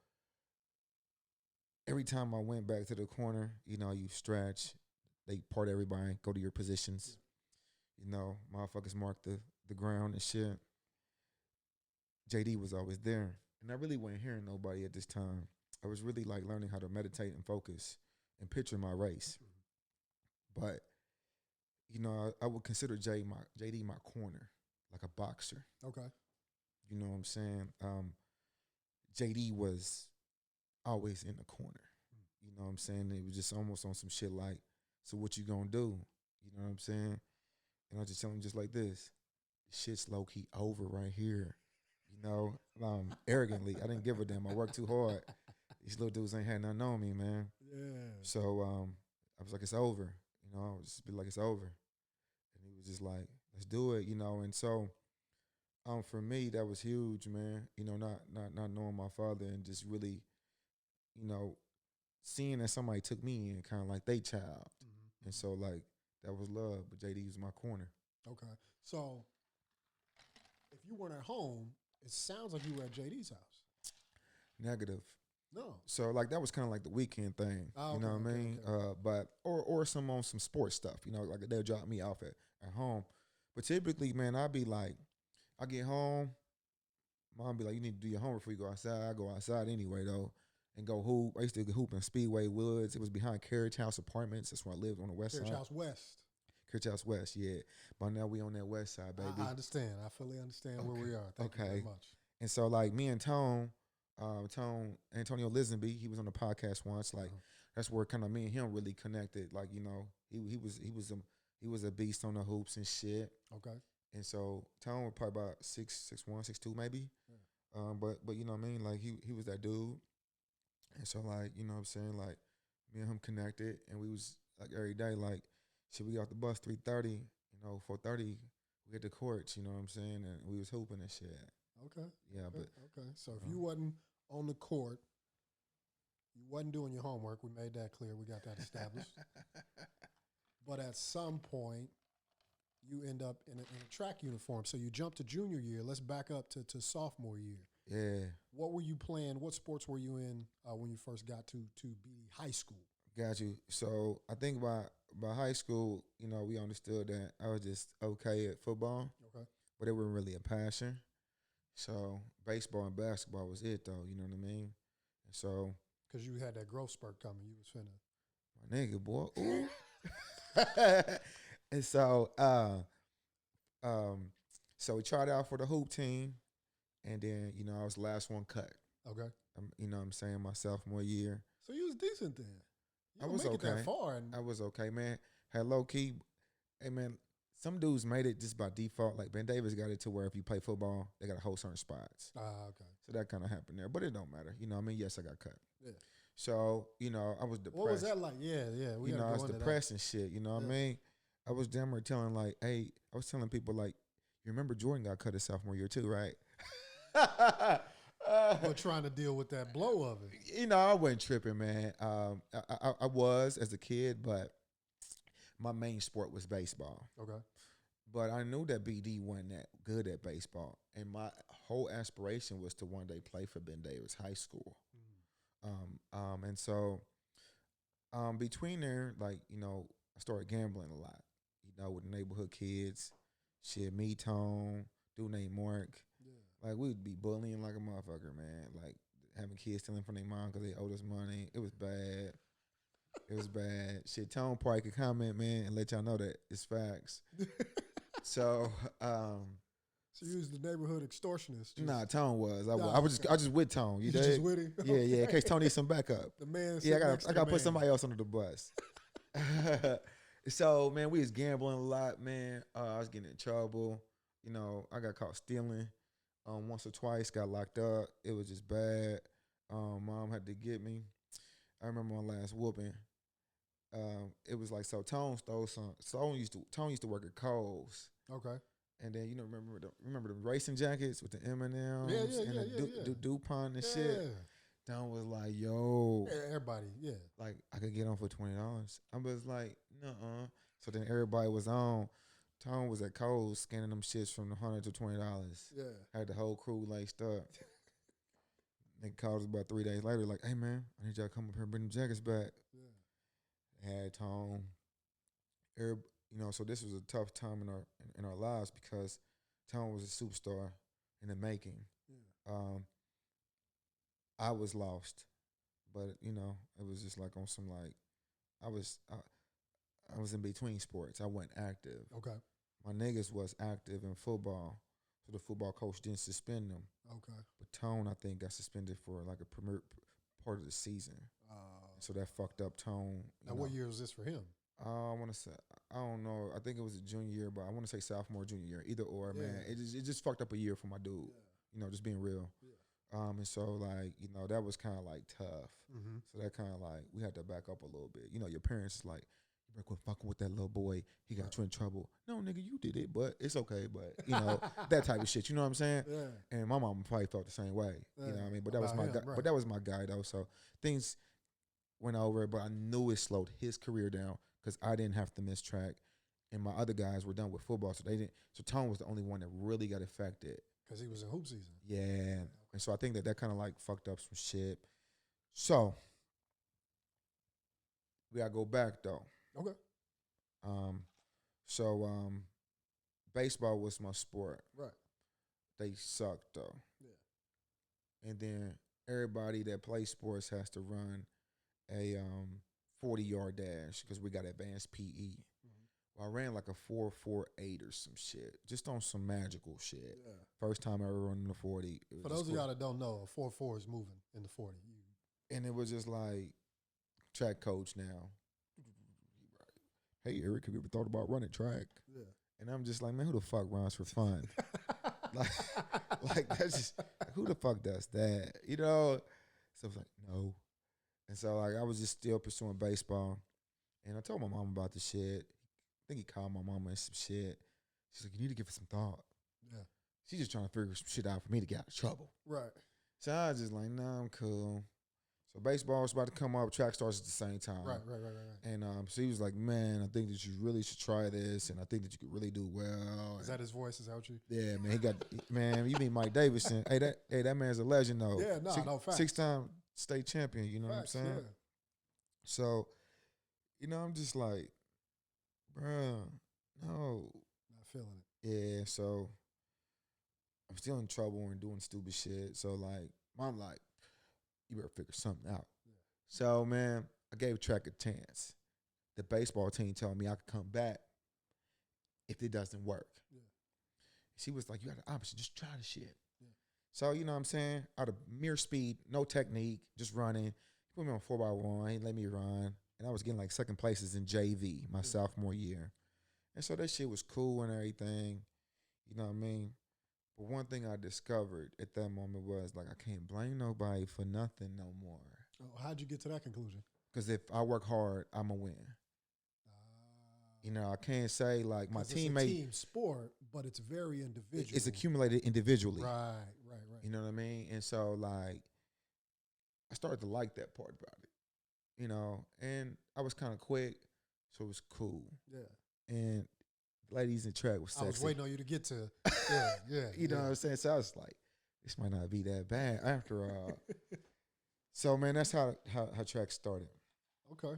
every time I went back to the corner, you know, you stretch, they part everybody, go to your positions. Yeah. You know, motherfuckers mark the ground and shit. JD was always there. And I really wasn't hearing nobody at this time. I was really like learning how to meditate and focus and picture my race. But, you know, I would consider JD my corner, like a boxer. Okay. You know what I'm saying? JD was always in the corner. You know what I'm saying? It was just almost on some shit like, so what you gonna do? You know what I'm saying? And I was just telling him just like this, shit's low-key over right here. You know, arrogantly, I didn't give a damn. I worked too hard. These little dudes ain't had nothing on me, man. Yeah. So I was like, it's over. You know, I was just be like, it's over. And he was just like, let's do it, you know. And so for me, that was huge, man. You know, not knowing my father and just really, you know, seeing that somebody took me in kind of like they child. Mm-hmm. And so, like, that was love. But JD was my corner. Okay. So if you weren't at home, it sounds like you were at JD's house. Negative. No. So, like, that was kind of like the weekend thing. Oh, you know okay, what I mean? Okay. But or some on some sports stuff. You know, like they'll drop me off at home. But typically, man, I'd be like, I get home, mom be like, you need to do your homework before you go outside. I go outside anyway, though, and go hoop. I used to hoop in Speedway Woods. It was behind Carriage House Apartments. That's where I lived on the west side. Carriage House West. Carriage House West, yeah. But now we on that west side, baby. I understand. I fully understand where we are. Thank you very much. And so, like, me and Tone, Antonio Lisenby, he was on the podcast once. Like, that's where kind of me and him really connected. Like, you know, he was a beast on the hoops and shit. Okay. And so Tone was probably about 6'1", 6'2", maybe. Yeah. But you know what I mean? Like, he was that dude. And so, like, you know what I'm saying? Like, me and him connected, and we was, like, every day, like, shit, we got off the bus 3:30, you know, 4:30, we hit the courts, you know what I'm saying? And we was hooping and shit. Okay. Yeah, Okay. but Okay. So if you wasn't on the court, you wasn't doing your homework. We made that clear. We got that established. But at some point, you end up in a track uniform. So you jump to junior year. Let's back up to sophomore year. yeah, What were you playing? What sports were you in when you first got to be high school? got you. So I think by high school, you know, we understood that I was just okay at football, Okay. but it wasn't really a passion. So baseball and basketball was it, though. You know what I mean? And so Because you had that growth spurt coming. You was finna. my nigga, boy, ooh. And so, so we tried out for the hoop team, and then you know I was the last one cut. Okay. You know what I'm saying, my sophomore year. So you was decent then. You I don't was make okay. it that far. And I was okay, man. Had low key. Hey, man, some dudes made it just by default. Like Ben Davis got it to where if you play football, they got to hold certain spots. okay. So that kind of happened there, but it don't matter. You know, what I mean, yes, I got cut. Yeah. So you know, I was depressed. What was that like? Yeah, yeah. You know, I was depressed and shit. You know what I mean? I was damn near telling like, hey, I was telling people like, you remember Jordan got cut his sophomore year too, right? But trying to deal with that blow of it. You know, I wasn't tripping, man. I was as a kid, but my main sport was baseball. Okay. But I knew that BD wasn't that good at baseball, and my whole aspiration was to one day play for Ben Davis High School. And so between there, like, you know, I started gambling a lot, you know, with the neighborhood kids. Shit, me, Tone, dude named Mark. Yeah. Like, we would be bullying like a motherfucker, man. Like, having kids stealing from their mom because they owed us money. It was bad. It was bad. Shit, Tone probably could comment, man, and let y'all know that it's facts. So, so you was the neighborhood extortionist. Nah, Tone was. I was just with Tone. You just with him? Yeah, yeah. In case Tone needs some backup. The man. Yeah, I got to put somebody else under the bus. So, man, we was gambling a lot, man. I was getting in trouble. You know, I got caught stealing once or twice. Got locked up. It was just bad. Mom had to get me. I remember my last whooping. It was like, so Tone stole some. Tone used to work at Kohl's. Okay. And then, you know, remember the racing jackets with the M&Ms and the DuPont and shit. Tone was like, yo. Yeah, everybody, yeah. Like, I could get on for $20. I was like, nuh-uh. So then everybody was on. Tone was at Kohl's scanning them shits from $100 to $20. Yeah. Had the whole crew laced up. They called us about 3 days later, like, hey, man, I need y'all to come up here and bring them jackets back. Yeah. Had Tone. You know, so this was a tough time in our lives because Tone was a superstar in the making. Yeah. I was lost, but you know, it was just like on some like, I was in between sports. I wasn't active. Okay. My niggas was active in football, so the football coach didn't suspend them. Okay. But Tone, I think, got suspended for like a part of the season. So that fucked up Tone. And what year was this for him? I want to say, I don't know. I think it was a junior year, but I want to say sophomore, junior year. Either or, man. It just fucked up a year for my dude. Yeah. You know, just being real. Yeah. And so, like, you know, that was kind of, like, tough. Mm-hmm. So that kind of, like, we had to back up a little bit. You know, your parents, like, you better quit fucking with that little boy. He got you in trouble. No, nigga, you did it, but it's okay. But, you know, that type of shit. You know what I'm saying? Yeah. And my mom probably felt the same way. Yeah. You know what I mean? But that was my guy. Right. But that was my guy, though. So things went over, but I knew it slowed his career down because I didn't have to miss track. And my other guys were done with football, so they didn't. So Tone was the only one that really got affected. Because he was in hoop season. Yeah. Okay. And so I think that kind of like fucked up some shit. So we gotta go back though. Okay. So baseball was my sport. Right. They sucked though. Yeah. And then everybody that plays sports has to run a 40-yard dash because we got advanced PE. I ran like a 4.48 or some shit, just on some magical shit. Yeah. First time I ever run in the 40. For those of y'all that don't know, a 4.4 is moving in the 40. And it was just like, track coach now. Hey, Erick, have you ever thought about running track? Yeah. And I'm just like, man, who the fuck runs for fun? like that's just, who the fuck does that? You know? So I was like, no. And so like I was just still pursuing baseball. And I told my mom about the shit. I think he called my mama and some shit. She's like, you need to give it some thought. Yeah. She's just trying to figure some shit out for me to get out of trouble. Right. So I was just like, nah, I'm cool. So baseball was about to come up. Track starts at the same time. Right. And so he was like, man, I think that you really should try this, and I think that you could really do well. Is that his voice? Is that what you? Yeah, man. He got man. You meet Mike Davidson. That man's a legend though. Yeah, no, facts. 6-time state champion. You know Facts, what I'm saying? yeah. So, I'm just like, bruh, no. Not feeling it. Yeah. So I'm still in trouble and doing stupid shit. So like, mom like, you better figure something out. Yeah. So man, I gave track a chance. The baseball team told me I could come back if it doesn't work. Yeah. She was like, you got an option, just try the shit. Yeah. So, you know what I'm saying? Out of mere speed, no technique, just running. He put me on 4x1, he let me run. And I was getting like second places in JV my sophomore year. And so that shit was cool and everything. You know what I mean? But one thing I discovered at that moment was like, I can't blame nobody for nothing no more. Oh, how'd you get to that conclusion? Because if I work hard, I'm going to win. I can't say like my teammate. It's a team sport, but it's very individual. It's accumulated individually. Right. You know what I mean? And so like, I started to like that part about it, and I was kind of quick, so it was cool. Yeah. And ladies in track was sexy. I was waiting on you to get to, yeah. You know what I'm saying? So I was like, this might not be that bad after all. So man, that's how track started. Okay.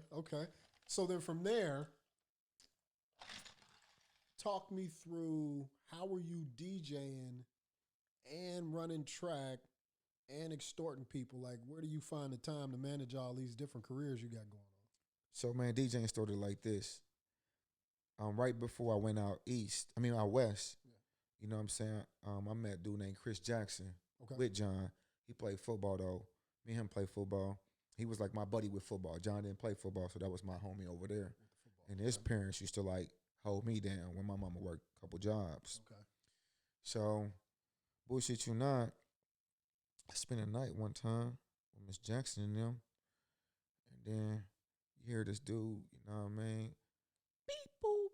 So then from there, talk me through how were you DJing and running track and extorting people? Like, where do you find the time to manage all these different careers you got going on? So man, DJing started like this. Right before I went out west, you know what I'm saying? I met a dude named Chris Jackson with John. He played football though. Me and him played football. He was like my buddy with football. John didn't play football, so that was my homie over there. And his parents used to like hold me down when my mama worked a couple jobs. Okay. So, bullshit you not, I spent a night one time with Miss Jackson and them. And then you hear this dude, you know what I mean? Beep, boop,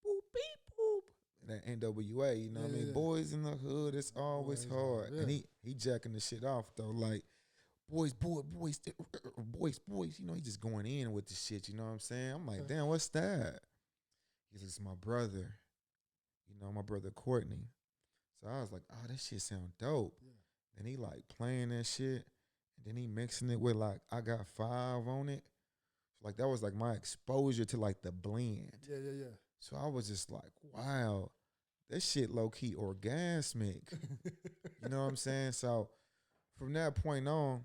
boop, beep, boop. That NWA, you know what I mean? Boys in the hood, it's always hard. Yeah. And he jacking the shit off, though. Like, boys, you know, he just going in with the shit, you know what I'm saying? I'm like, damn, what's that? He says, my brother, my brother Courtney. So I was like, oh, that shit sound dope. Yeah. And he like playing that shit, and then he mixing it with like, I Got 5 on it. So like that was like my exposure to like the blend. Yeah. So I was just like, wow, that shit low-key orgasmic. You know what I'm saying? So from that point on,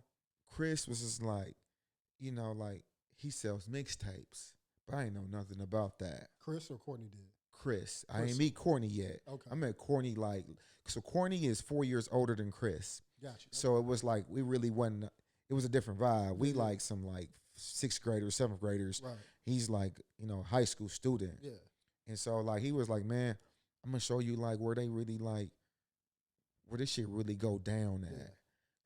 Chris was just like, like he sells mixtapes. But I ain't know nothing about that. Chris or Courtney did? Chris. I ain't meet Courtney yet. Okay. I met Courtney so Courtney is 4 years older than Chris. Gotcha. So it was like, we really wasn't, it was a different vibe. We like some like 6th graders, 7th graders. Right. He's like, high school student. Yeah. And so like, he was like, man, I'm going to show you like where they really like, where this shit really go down at. Yeah.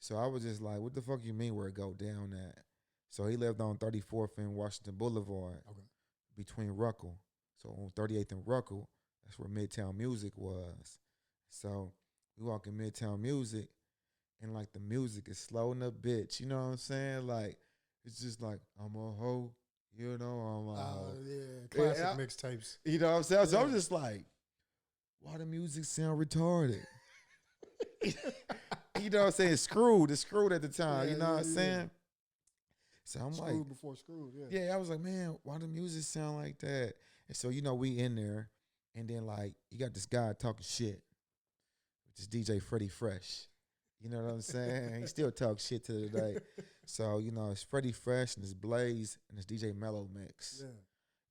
So I was just like, what the fuck you mean where it go down at? So he lived on 34th and Washington Boulevard between Ruckle. So on 38th and Ruckle, that's where Midtown Music was. So we walk in Midtown Music, and like the music is slow in a bitch. You know what I'm saying? Like, it's just like, I'm a hoe, I'm a hoe. Yeah, classic mixtapes. You know what I'm saying? So I'm just like, why the music sound retarded? You know what I'm saying? It's screwed at the time. You know what I'm saying? So I'm screwed like, before screwed, yeah. Yeah, I was like, man, why the music sound like that? And so, we in there, and then like, you got this guy talking shit, which is DJ Freddie Fresh. You know what I'm saying? He still talks shit to the day. So, it's Freddie Fresh and it's Blaze and it's DJ Mellow Mix. Yeah.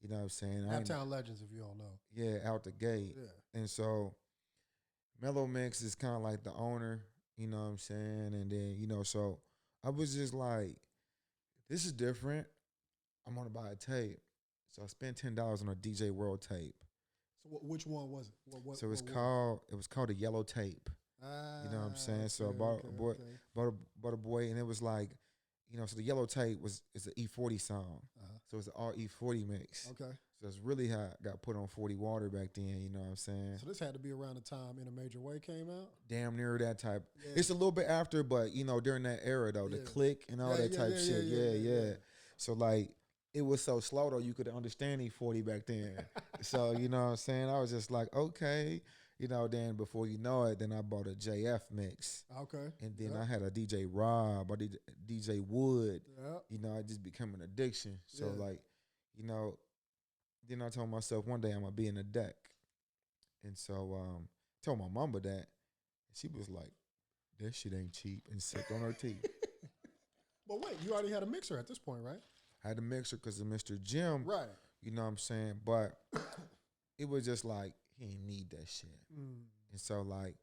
You know what I'm saying? Halftime Legends, if you don't know. Yeah, out the gate. Yeah. And so, Mellow Mix is kind of like the owner, you know what I'm saying? And then, so I was just like, this is different. I'm going to buy a tape. So I spent $10 on a DJ World tape. So which one was it? So it was called a yellow tape. You know what I'm saying? So I bought a boy, and it was like, so the yellow tape is an E40 song. So it's an all E40 mix. Okay. So That's really how I got put on 40 Water back then, you know what I'm saying? So this had to be around the time In a Major Way came out? Damn near that type. Yeah. It's a little bit after, but, you know, during that era, though, the Yeah. click and all Yeah, that yeah, type yeah, shit. yeah, yeah. So, like, it was so slow, though, you could understand E40 back then. So, you know what I'm saying? I was just like, okay. You know, then before you know it, then I bought a JF mix. Okay. And then I had a DJ Rob, or DJ Wood. Yeah. You know, it just became an addiction. So, Yeah. like, you know, then I told myself one day I'm going to be in the deck. And so told my mama that. And she was like, that shit ain't cheap, and sick on her teeth. But wait, you already had a mixer at this point, right? I had a mixer because of Mr. Jim. Right. You know what I'm saying? But it was just like, he ain't need that shit. And so, like,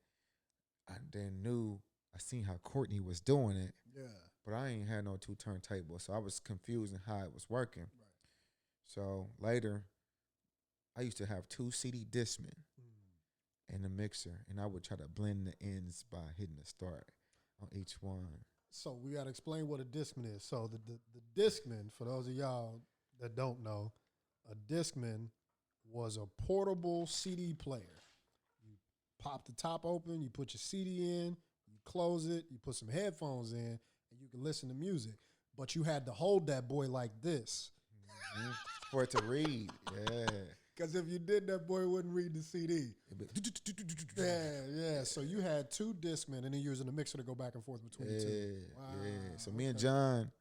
I then knew, I seen how Courtney was doing it. Yeah. But I ain't had no 2 turntables. So I was confused in how it was working. Right. So later, I used to have 2 CD Discmen and a mixer, and I would try to blend the ends by hitting the start on each one. So we got to explain what a Discman is. So the Discman, for those of y'all that don't know, a Discman was a portable CD player. You pop the top open, you put your CD in, you close it, you put some headphones in, and you can listen to music. But you had to hold that boy like this. For it to read, yeah. Because if you did, that boy wouldn't read the CD. Yeah. So you had 2 Discmen, and then using the mixer to go back and forth between the 2. Wow. Yeah. So me and John,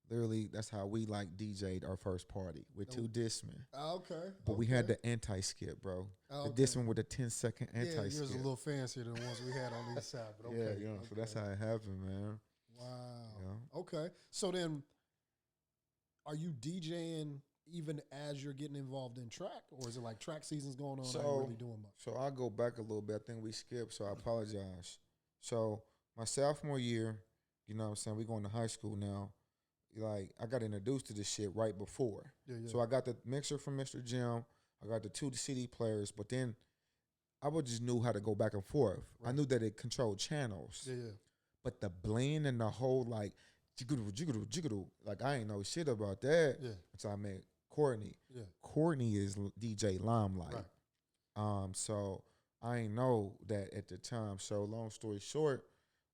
literally, that's how we like DJ'd our first party with 2 Discmen. Okay. But we had the anti-skip, bro. The Discman with the 10-second anti-skip. Yeah, yours a little fancier than the ones we had on the east side. But okay. Yeah. So that's how it happened, man. Wow. Yeah. Okay. So then, are you DJing even as you're getting involved in track, or is it like track season's going on? So, I ain't really doing much. So I'll go back a little bit. I think we skipped, so I apologize. So my sophomore year, you know what I'm saying, we going to high school now. Like, I got introduced to this shit right before. Yeah. So I got the mixer from Mr. Jim. I got the 2 CD players, but then I just knew how to go back and forth. Right. I knew that it controlled channels. Yeah. But the blend and the whole, like, jiggle, like, I ain't know shit about that. Yeah. So I met Courtney. Yeah. Courtney is DJ Limelight. Right. So I ain't know that at the time. So long story short,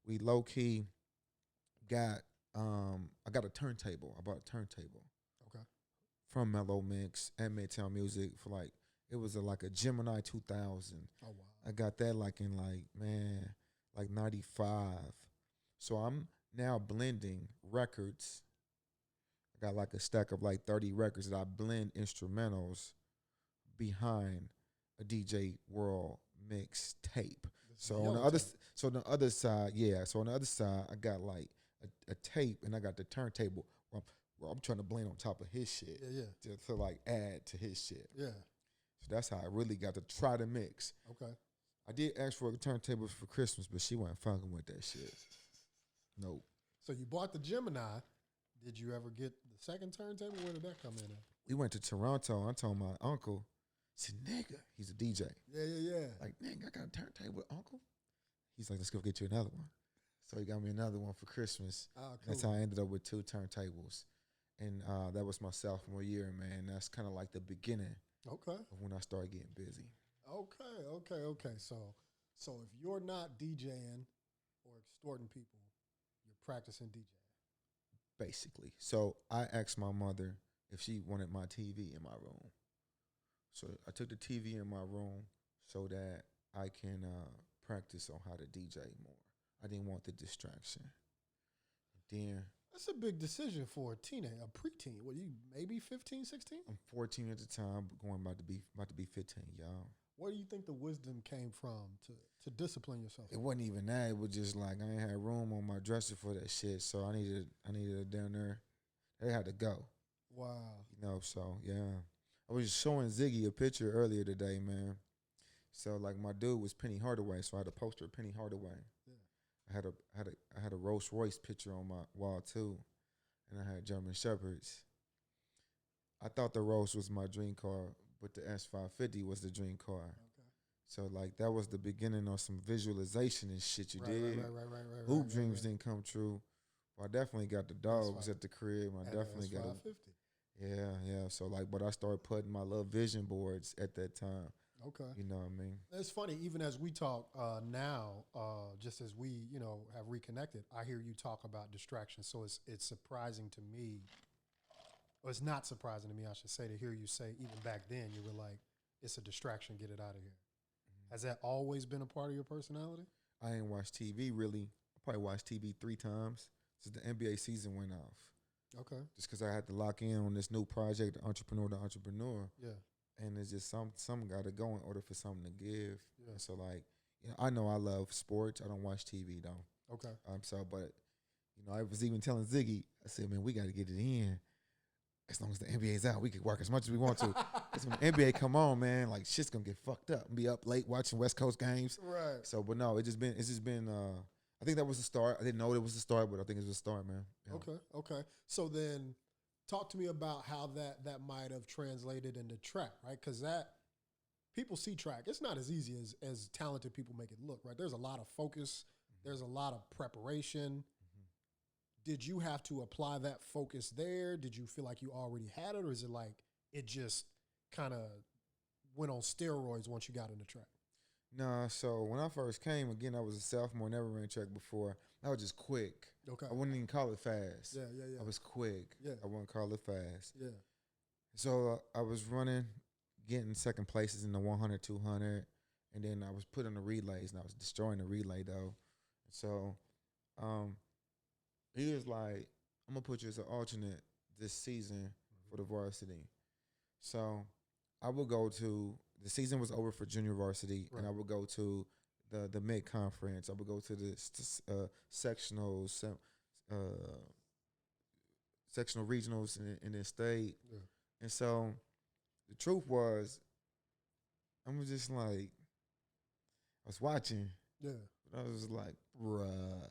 we low key got I got a turntable. I bought a turntable. Okay. From Mellow Mix at Midtown Music for like, it was like a Gemini 2000. Oh wow. I got that like in like 95. So I'm now blending records. I got like a stack of like 30 records that I blend instrumentals behind a DJ World mix tape. So on the other side, I got like a tape, and I got the turntable where I'm trying to blend on top of his shit. Yeah. To like add to his shit. Yeah. So that's how I really got to try to mix. Okay. I did ask for a turntable for Christmas, but she wasn't fucking with that shit. Nope. So you bought the Gemini. Did you ever get the second turntable? Where did that come in at? We went to Toronto. I told my uncle, I said, nigga, he's a DJ. Yeah. Like, nigga, I got a turntable, uncle. He's like, let's go get you another one. So he got me another one for Christmas. Oh, cool. That's how I ended up with 2 turntables. And that was my sophomore year, man. That's kind of like the beginning of when I started getting busy. Okay. So if you're not DJing or extorting people, you're practicing DJing. Basically. So I asked my mother if she wanted my TV in my room. So I took the TV in my room so that I can practice on how to DJ more. I didn't want the distraction. Then that's a big decision for a teenager, a preteen. What, you maybe 15, 16? I'm 14 at the time, about to be 15, y'all. Where do you think the wisdom came from to discipline yourself? It wasn't even that. It was just like I ain't had room on my dresser for that shit. So I needed it down there. They had to go. Wow. You know, so yeah. I was showing Ziggy a picture earlier today, man. So like my dude was Penny Hardaway, so I had a poster of Penny Hardaway. Yeah. I had a Rolls Royce picture on my wall too, and I had German Shepherds. I thought the Rolls was my dream car, but the S550 was the dream car. Okay. So like that was the beginning of some visualization and shit you did. Right. Hoop dreams didn't come true. Well, I definitely got the dogs at the crib. I definitely got S550. Yeah. So like, but I started putting my little vision boards at that time. Okay. You know what I mean? It's funny, even as we talk now, just as we, have reconnected, I hear you talk about distractions. So it's surprising to me, or it's not surprising to me, I should say, to hear you say even back then you were like, it's a distraction, get it out of here. Has that always been a part of your personality? I ain't watched TV really. I probably watched TV 3 times since the NBA season went off. Okay. Just because I had to lock in on this new project, Entrepreneur to Entrepreneur. Yeah. And it's just some got to go in order for something to give. Yeah. And so like, I know I love sports. I don't watch TV though. Okay. But I was even telling Ziggy, I said, man, we got to get it in. As long as the NBA's out, we can work as much as we want to. Because when the NBA come on, man, like shit's gonna get fucked up and be up late watching West Coast games. Right. So, but no, it's just been. I think that was the start. I didn't know it was the start, but I think it was the start, man. Yeah. Okay. So then, talk to me about how that might have translated into track, right? Because that people see track. It's not as easy as talented people make it look, right? There's a lot of focus. There's a lot of preparation. Did you have to apply that focus there? Did you feel like you already had it, or is it like it just kind of went on steroids once you got into track? Nah, so when I first came, again, I was a sophomore, never ran track before. I was just quick. Okay. I wouldn't even call it fast. Yeah. I was quick. Yeah. I wouldn't call it fast. Yeah. So I was running, getting second places in the 100, 200, and then I was put on the relays, and I was destroying the relay, though. So he was like, I'm going to put you as an alternate this season for the varsity. So I would go to, the season was over for junior varsity, and I would go to the mid-conference. I would go to the sectionals, sectional regionals in the state. Yeah. And so the truth was, I was just like, I was watching. Yeah. I was like, bruh,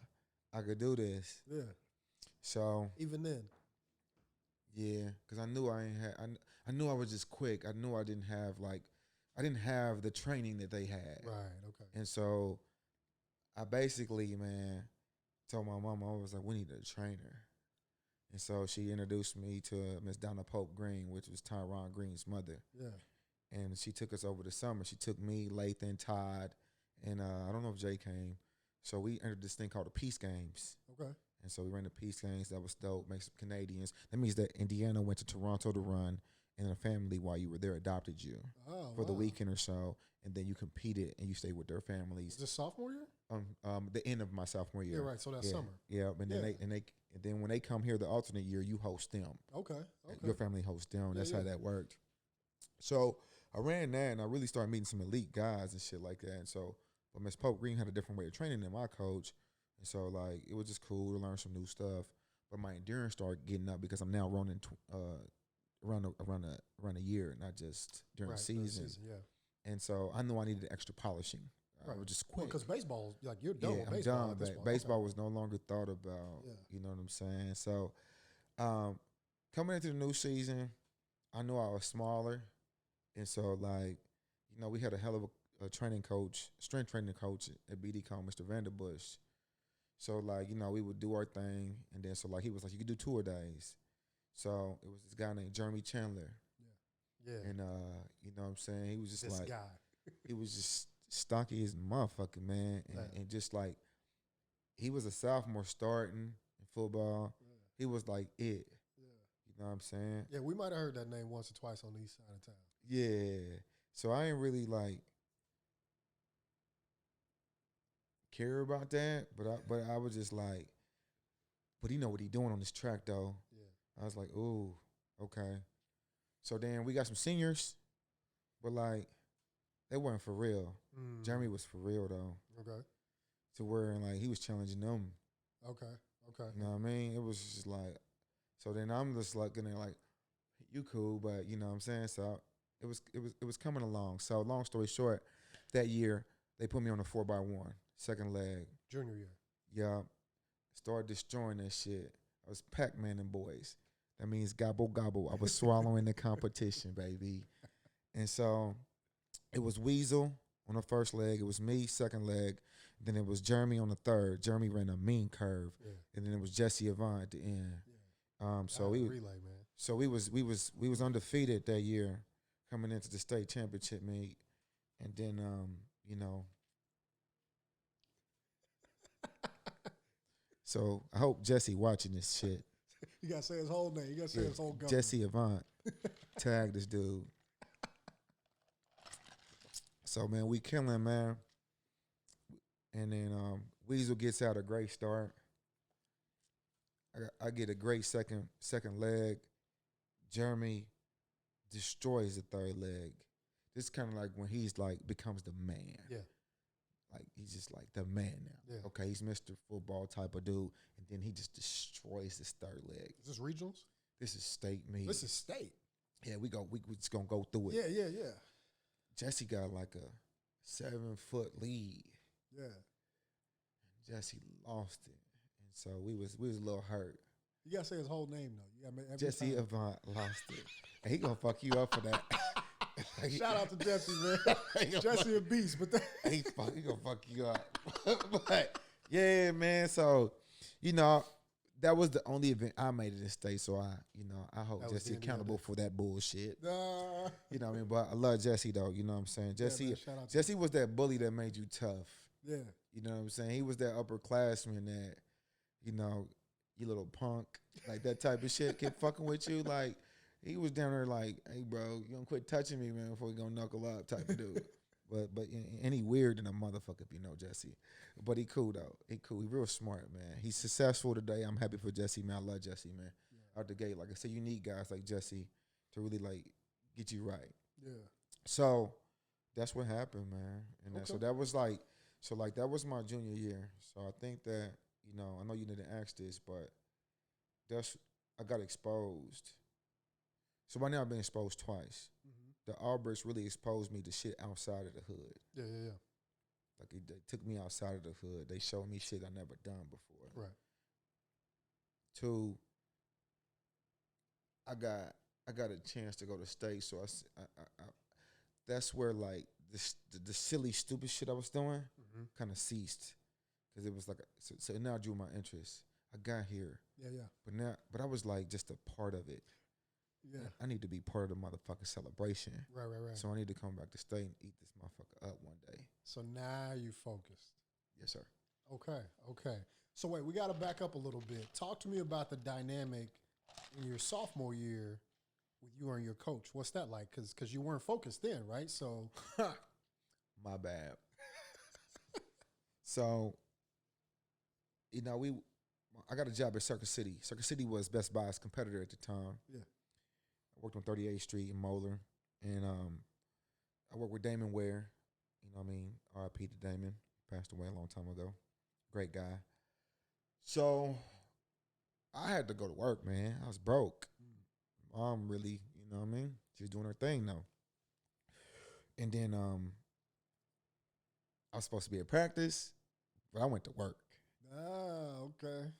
I could do this. Yeah. So even then, yeah, because I knew I knew I was just quick. I knew I didn't have the training that they had. Right. Okay. And so I basically, man, told my mama, I was like, we need a trainer. And so she introduced me to Miss Donna Pope Green, which was Tyron Green's mother. Yeah. And she took us over the summer. She took me, Lathan, Todd, and I don't know if Jay came. So we entered this thing called the Peace Games. Okay. And so we ran the Peace Games. That was dope. Make some Canadians. That means that Indiana went to Toronto to run, and a family while you were there adopted you for the weekend or so, and then you competed and you stayed with their families. Was this sophomore year? The end of my sophomore year. Yeah, right. So that's summer. Yeah, and then then when they come here the alternate year, you host them. Okay. Your family hosts them. That's Yeah. how that worked. So I ran that, and I really started meeting some elite guys and shit like that. And so, but Miss Pope Green had a different way of training than my coach. And so, like, it was just cool to learn some new stuff. But my endurance started getting up because I'm now running around a year, not just during the season. Yeah. And so I knew I needed extra polishing. Right. I was just quick. Because baseball, like you're done with I'm baseball. done. At this point. Baseball was no longer thought about. Yeah. You know what I'm saying? So coming into the new season, I knew I was smaller. And so, like, we had a hell of a training coach, strength training coach at BD called Mr. Vanderbush. So, like, we would do our thing. And then, so, like, he was like, you could do tour days. So, it was this guy named Jeremy Chandler. Yeah. And, you know what I'm saying? He was just This like, guy. he was just stocky as a motherfucker, man. And just, like, he was a sophomore starting in football. Yeah. He was, like, it. Yeah. You know what I'm saying? Yeah, we might have heard that name once or twice on the east side of town. Yeah. So, I ain't really, like, care about that, but I was just like, but he know what he doing on this track though. Yeah. I was like, ooh, okay. So then we got some seniors, but like they weren't for real. Jeremy was for real though. Okay. To where like he was challenging them. Okay. You know what I mean? It was just like, so then I'm just like gonna like, you cool, but you know what I'm saying? So it was coming along. So long story short, that year they put me on a 4x1. Second leg. Junior year. Yeah. Started destroying that shit. I was Pac-Man and boys. That means gobble, gobble. I was swallowing the competition, baby. And so it was Weasel on the first leg. It was me, second leg. Then it was Jeremy on the third. Jeremy ran a mean curve. Yeah. And then it was Jesse Avant at the end. Yeah. So we relay, man. So we was undefeated that year, coming into the state championship meet, and then you know. So I hope Jesse watching this shit. You gotta say his whole name. You gotta say his whole government. Jesse Avant. Tag this dude. So man, we killing, man. And then Weasel gets out a great start. I get a great second leg. Jeremy destroys the third leg. This is kind of like when he's like becomes the man. Yeah. Like he's just like the man now. Yeah. Okay, he's Mr. Football type of dude, and then he just destroys his third leg. Is this regionals? This is state meet. This is state. Yeah, we just gonna go through it. Yeah. Jesse got like a 7-foot lead. Yeah. Jesse lost it, and so we was a little hurt. You gotta say his whole name though. You gotta Jesse Avant lost it, and he gonna fuck you up for that. Shout out to Jesse, man. Jesse a beast, but he gonna fuck you up. But yeah, man. So that was the only event I made in the state. So I hold Jesse accountable for that bullshit. You know what I mean? But I love Jesse though. You know what I'm saying? Jesse was that bully that made you tough. Yeah. You know what I'm saying? He was that upperclassman that, you little punk, like that type of shit kept fucking with you. Like, he was down there like, hey, bro, you gonna quit touching me, man, before we gonna knuckle up type of dude. But he weird than a motherfucker if you know Jesse. But he cool, though. He cool. He real smart, man. He's successful today. I'm happy for Jesse, man. I love Jesse, man. Yeah. Out the gate. Like I said, you need guys like Jesse to really, like, get you right. Yeah. So that's what happened, man. And so that was like, that was my junior year. So I think that, I know you didn't ask this, but I got exposed. So right now I've been exposed twice. Mm-hmm. The Alberts really exposed me to shit outside of the hood. Yeah. Like they took me outside of the hood. They showed me shit I never done before. Right. Two, I got a chance to go to state, so I that's where like the silly stupid shit I was doing kind of ceased, because it was like so it now drew my interest. I got here. Yeah. But I was like just a part of it. Yeah. I need to be part of the motherfucking celebration. Right. So I need to come back to state and eat this motherfucker up one day. So now you focused. Yes, sir. Okay. So wait, we got to back up a little bit. Talk to me about the dynamic in your sophomore year with you and your coach. What's that like? Because you weren't focused then, right? So my bad. So, I got a job at Circuit City. Circuit City was Best Buy's competitor at the time. Yeah. I worked on 38th Street in Moeller. And I worked with Damon Ware. You know what I mean? R.I.P. to Damon. Passed away a long time ago. Great guy. So I had to go to work, man. I was broke. Mom really, you know what I mean? She was doing her thing, though. And then I was supposed to be at practice, but I went to work. Ah, okay.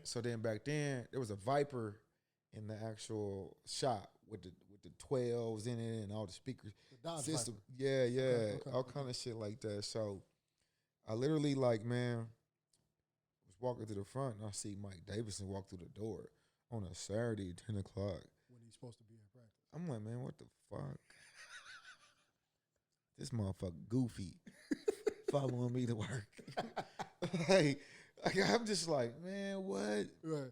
So then back then, there was a Viper in the actual shop with the 12s in it and all the speakers. The system. Viper. Yeah. Okay, all kind of shit like that. So I literally, like, man, was walking to the front and I see Mike Davidson walk through the door on a Saturday, 10 o'clock. When he's supposed to be in practice. I'm like, man, what the fuck? This motherfucker goofy following me to work. Like, I'm just like, man, what? Right.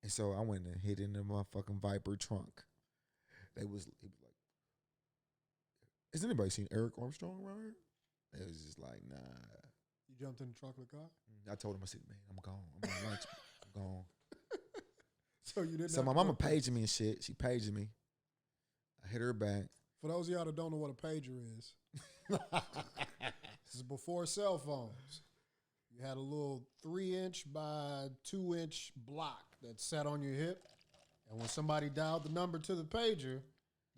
And so I went and hid in the motherfucking Viper trunk. He was like, has anybody seen Erick Armstrong around here? It was just like, nah. You jumped in the trunk of the car? I told him, I said, man, I'm gone. I'm on lunch. I'm gone. So you didn't. So my mama paging me and shit. She paging me. I hit her back. For those of y'all that don't know what a pager is, this is before cell phones. You had a little 3-inch by 2-inch block that sat on your hip. And when somebody dialed the number to the pager,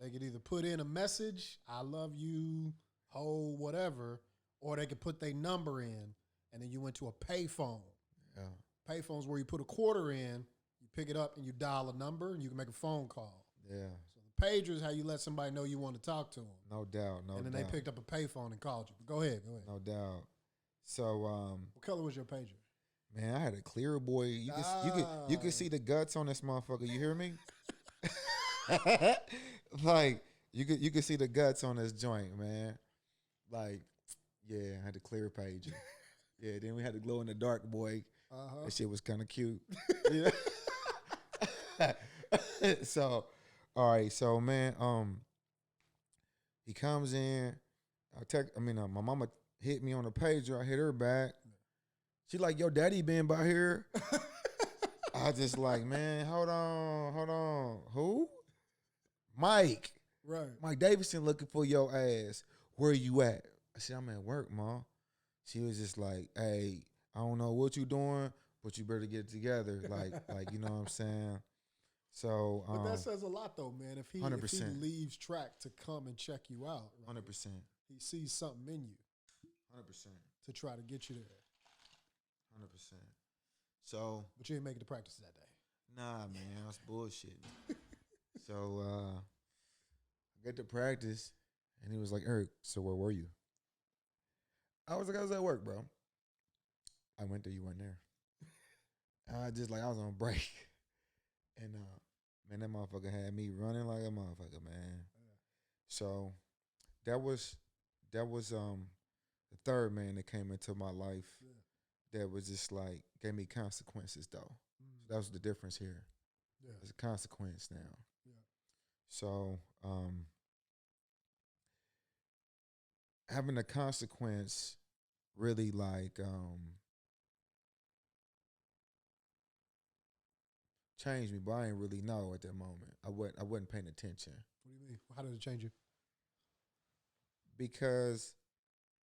they could either put in a message, I love you, ho, whatever, or they could put their number in, and then you went to a payphone. Yeah. Payphone's where you put a quarter in, you pick it up, and you dial a number, and you can make a phone call. Yeah. So the pager is how you let somebody know you want to talk to them. No doubt, no doubt. And then they picked up a payphone and called you. Go ahead. No doubt. So, what color was your pager? Man, I had a clear boy. You could see the guts on this motherfucker. You hear me? Like you could see the guts on this joint, man. Like, yeah, I had a clear pager. Yeah, then we had the glow in the dark boy. That shit was kind of cute. Yeah. So, all right, so man, he comes in. My mama hit me on the pager. I hit her back. She like, yo, daddy been by here. I just like, man, hold on. Who? Mike. Right. Mike Davidson looking for your ass. Where you at? I said, I'm at work, Mom. She was just like, hey, I don't know what you doing, but you better get it together. Like, you know what I'm saying? So, but that says a lot, though, man. If he 100%. leaves track to come and check you out, right? 100%. He sees something in you. 100%. To try to get you there. 100%. So, but you didn't make it to practice that day. Nah, man, that's bullshit. So, I get to practice, and he was like, Erick, so where were you? I was at work, bro. I went there, you weren't there. I was on break. And man, that motherfucker had me running like a motherfucker, man. Yeah. So that was the third man that came into my life that was just like gave me consequences though. So that was the difference here. Yeah. There's a consequence now. Yeah. So having a consequence really like changed me, but I didn't really know at that moment. I wasn't paying attention. What do you mean? How did it change you? Because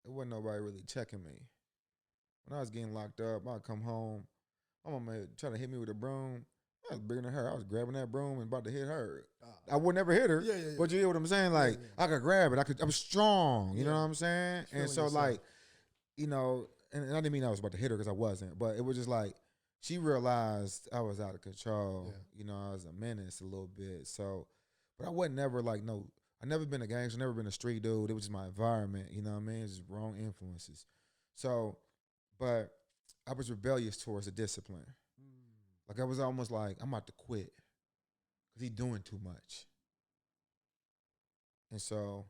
there wasn't nobody really checking me. When I was getting locked up, I'd come home. My mama trying to hit me with a broom. I was bigger than her. I was grabbing that broom and about to hit her. I would never hit her. Yeah. But you hear what I'm saying? Like, I could grab it. I was strong. You know what I'm saying? And so, like, you know, and I didn't mean I was about to hit her because I wasn't. But it was just like, she realized I was out of control. Yeah. You know, I was a menace a little bit. So, but I wasn't never like, I never been a gangster, never been a street dude. It was just my environment. You know what I mean? It's just wrong influences. So, but I was rebellious towards the discipline. Like I was almost like, I'm about to quit because he's doing too much. And so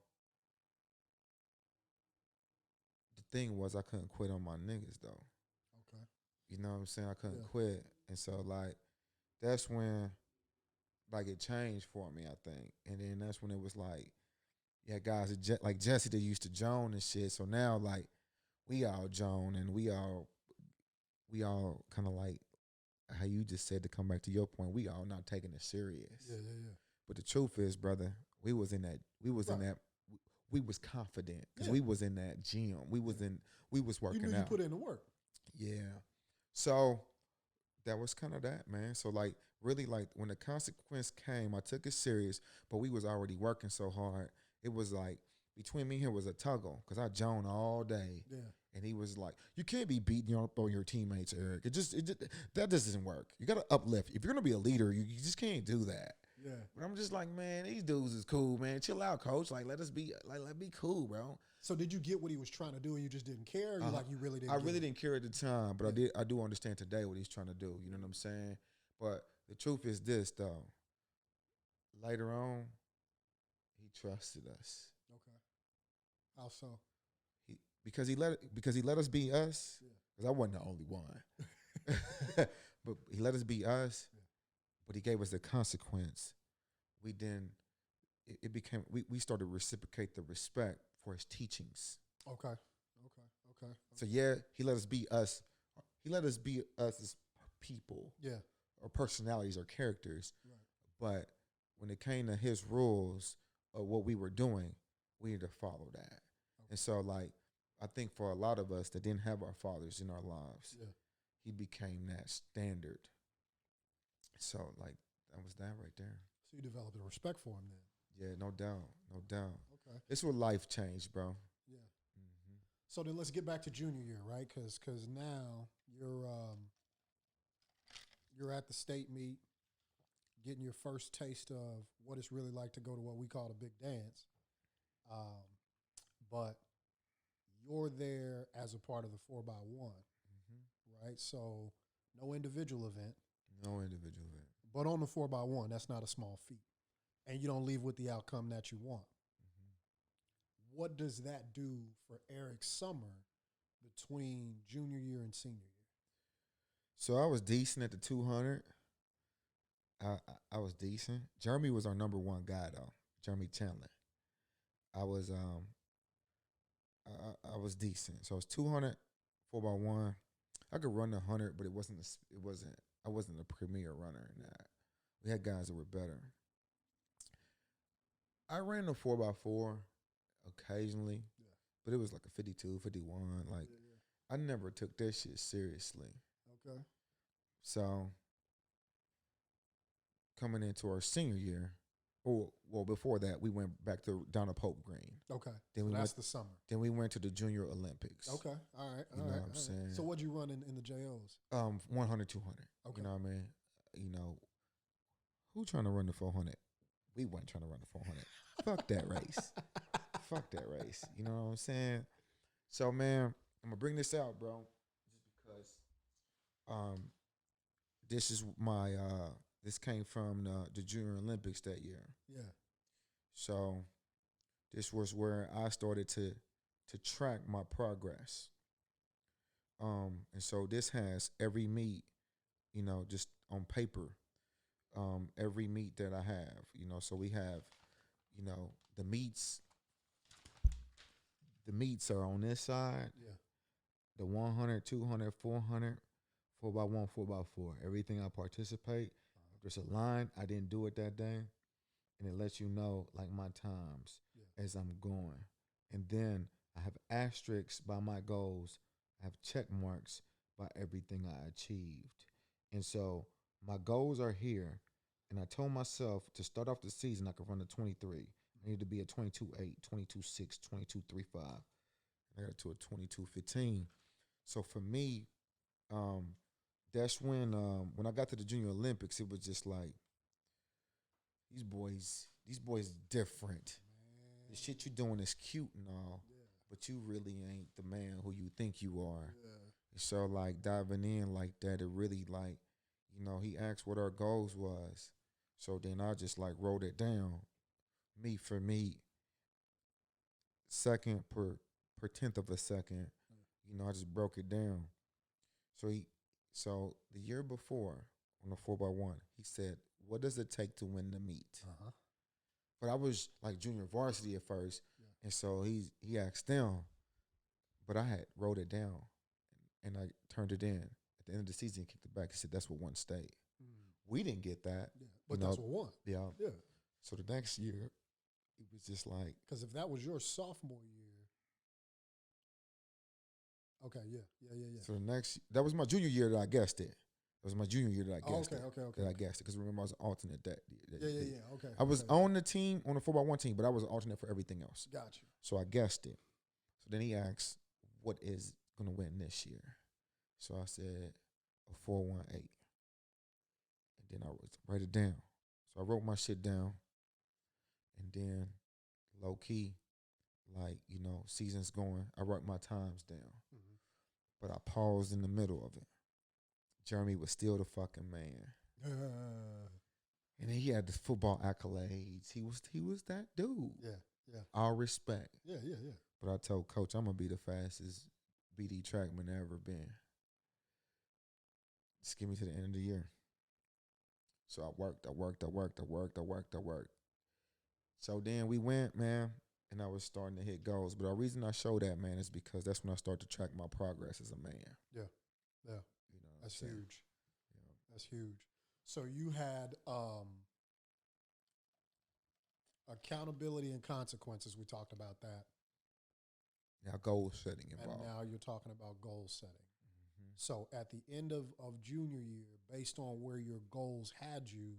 the thing was I couldn't quit on my niggas though. Okay. You know what I'm saying? I couldn't quit. And so like that's when like it changed for me, I think. And then that's when it was like, yeah, guys like Jesse that used to Joan and shit. So now like we all Joan and we all kind of like how you just said, to come back to your point, we all not taking it serious. Yeah. But the truth is, brother, we was in that, we was confident because we was in that gym. We was working out. You put in the work. Yeah. So that was kind of that, man. So like really like when the consequence came, I took it serious, but we was already working so hard. It was like between me and him was a tuggle because I Joan all day. Yeah. And he was like, you can't be beating up on your teammates, Erick. It just that just doesn't work. You got to uplift. If you're going to be a leader, you just can't do that. Yeah. But I'm just like, man, these dudes is cool, man. Chill out, coach. Like, let be cool, bro. So did you get what he was trying to do and you just didn't care? Or you really didn't? I really didn't care at the time, but I do understand today what he's trying to do. You know what I'm saying? But the truth is this, though. Later on, he trusted us. Okay. How so? Because he let us be us. Because I wasn't the only one. But he let us be us. Yeah. But he gave us the consequence. We started to reciprocate the respect for his teachings. Okay. So yeah, he let us be us. He let us be us as people. Yeah. Or personalities or characters. Right. But when it came to his rules of what we were doing, we need to follow that. Okay. And so like, I think for a lot of us that didn't have our fathers in our lives, he became that standard. So, like, that was that right there. So you developed a respect for him then? Yeah, no doubt. Okay. It's what life changed, bro. Yeah. Mm-hmm. So then let's get back to junior year, right? Because now you're at the state meet, getting your first taste of what it's really like to go to what we call a big dance. But you're there as a part of the 4x1, right? So no individual event. No individual event. But on the 4x1, that's not a small feat. And you don't leave with the outcome that you want. Mm-hmm. What does that do for Erick's summer between junior year and senior year? So I was decent at the 200. I was decent. Jeremy was our number one guy though. Jeremy Chandler. I was I was decent. So I was 200, 4x1. I could run the 100, but I wasn't a premier runner in that. We had guys that were better. I ran the 4x4 occasionally, but it was like a 52, 51. Like I never took that shit seriously. Okay. So coming into our senior year, well, before that, we went back to Donna Pope Green. Okay. Then So we that's went, the summer. Then we went to the Junior Olympics. Okay. All right. You know what I'm saying? So what'd you run in the JOs? 100, 200. Okay. You know what I mean? You know, who trying to run the 400? We wasn't trying to run the 400. Fuck that race. Fuck that race. You know what I'm saying? So, man, I'm going to bring this out, bro, just because this is my this came from the Junior Olympics that year. Yeah. So this was where I started to track my progress. And so this has every meet, you know, just on paper, every meet that I have, you know. So we have, you know, the meets are on this side. Yeah. The 100, 200, 400, 4x1, 4x4. Everything I participate. If there's a line, I didn't do it that day. And it lets you know, like, my times as I'm going. And then I have asterisks by my goals. I have check marks by everything I achieved. And so my goals are here. And I told myself to start off the season, I could run a 23. I need to be a 22.8, 22.6, 22.35. I got to a 22.15. So for me, that's when I got to the Junior Olympics, it was just like, these boys different. Man. The shit you doing is cute and all, but you really ain't the man who you think you are. Yeah. So like diving in like that, it really like, you know, he asked what our goals was. So then I just like wrote it down. For me, second per tenth of a second, you know, I just broke it down. So the year before on the 4x1, he said, "What does it take to win the meet?" Uh-huh. But I was like junior varsity at first, and so he asked them, but I had wrote it down, and I turned it in. At the end of the season, he kicked it back. He said, "That's what won state." We didn't get that, but that's what won. Yeah. So the next year, it was just like, because if that was your sophomore year. Okay, yeah. So that was my junior year that I guessed it. It was my junior year that I guessed it. Okay. That I guessed it, because remember I was an alternate that. Okay. I was on the team, on the 4x1 team, but I was an alternate for everything else. Gotcha. So I guessed it. So then he asked, "What is going to win this year?" So I said, "A 4.18." And then I write it down. So I wrote my shit down. And then, low key, like, you know, season's going, I write my times down. Mm-hmm. But I paused in the middle of it. Jeremy was still the fucking man. And he had the football accolades. He was that dude. Yeah. All respect. Yeah. But I told Coach, I'm going to be the fastest BD trackman ever been. Just give me to the end of the year. So I worked. So then we went, man, and I was starting to hit goals. But the reason I show that, man, is because that's when I start to track my progress as a man. Yeah. You know, that's huge. That's huge. So you had accountability and consequences. We talked about that. Now goal setting involved. And now you're talking about goal setting. Mm-hmm. So at the end of junior year, based on where your goals had you,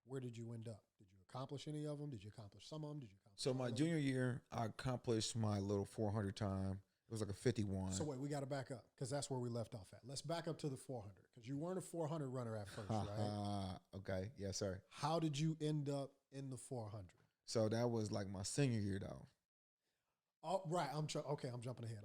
where did you end up? Did you accomplish any of them? Did you accomplish some of them? So my junior year, I accomplished my little 400 time. It was like a 51. So wait, we got to back up because that's where we left off at. Let's back up to the 400 because you weren't a 400 runner at first, right? Okay. Yes, sir. How did you end up in the 400? So that was like my senior year, though. Oh, right. Okay, I'm jumping ahead.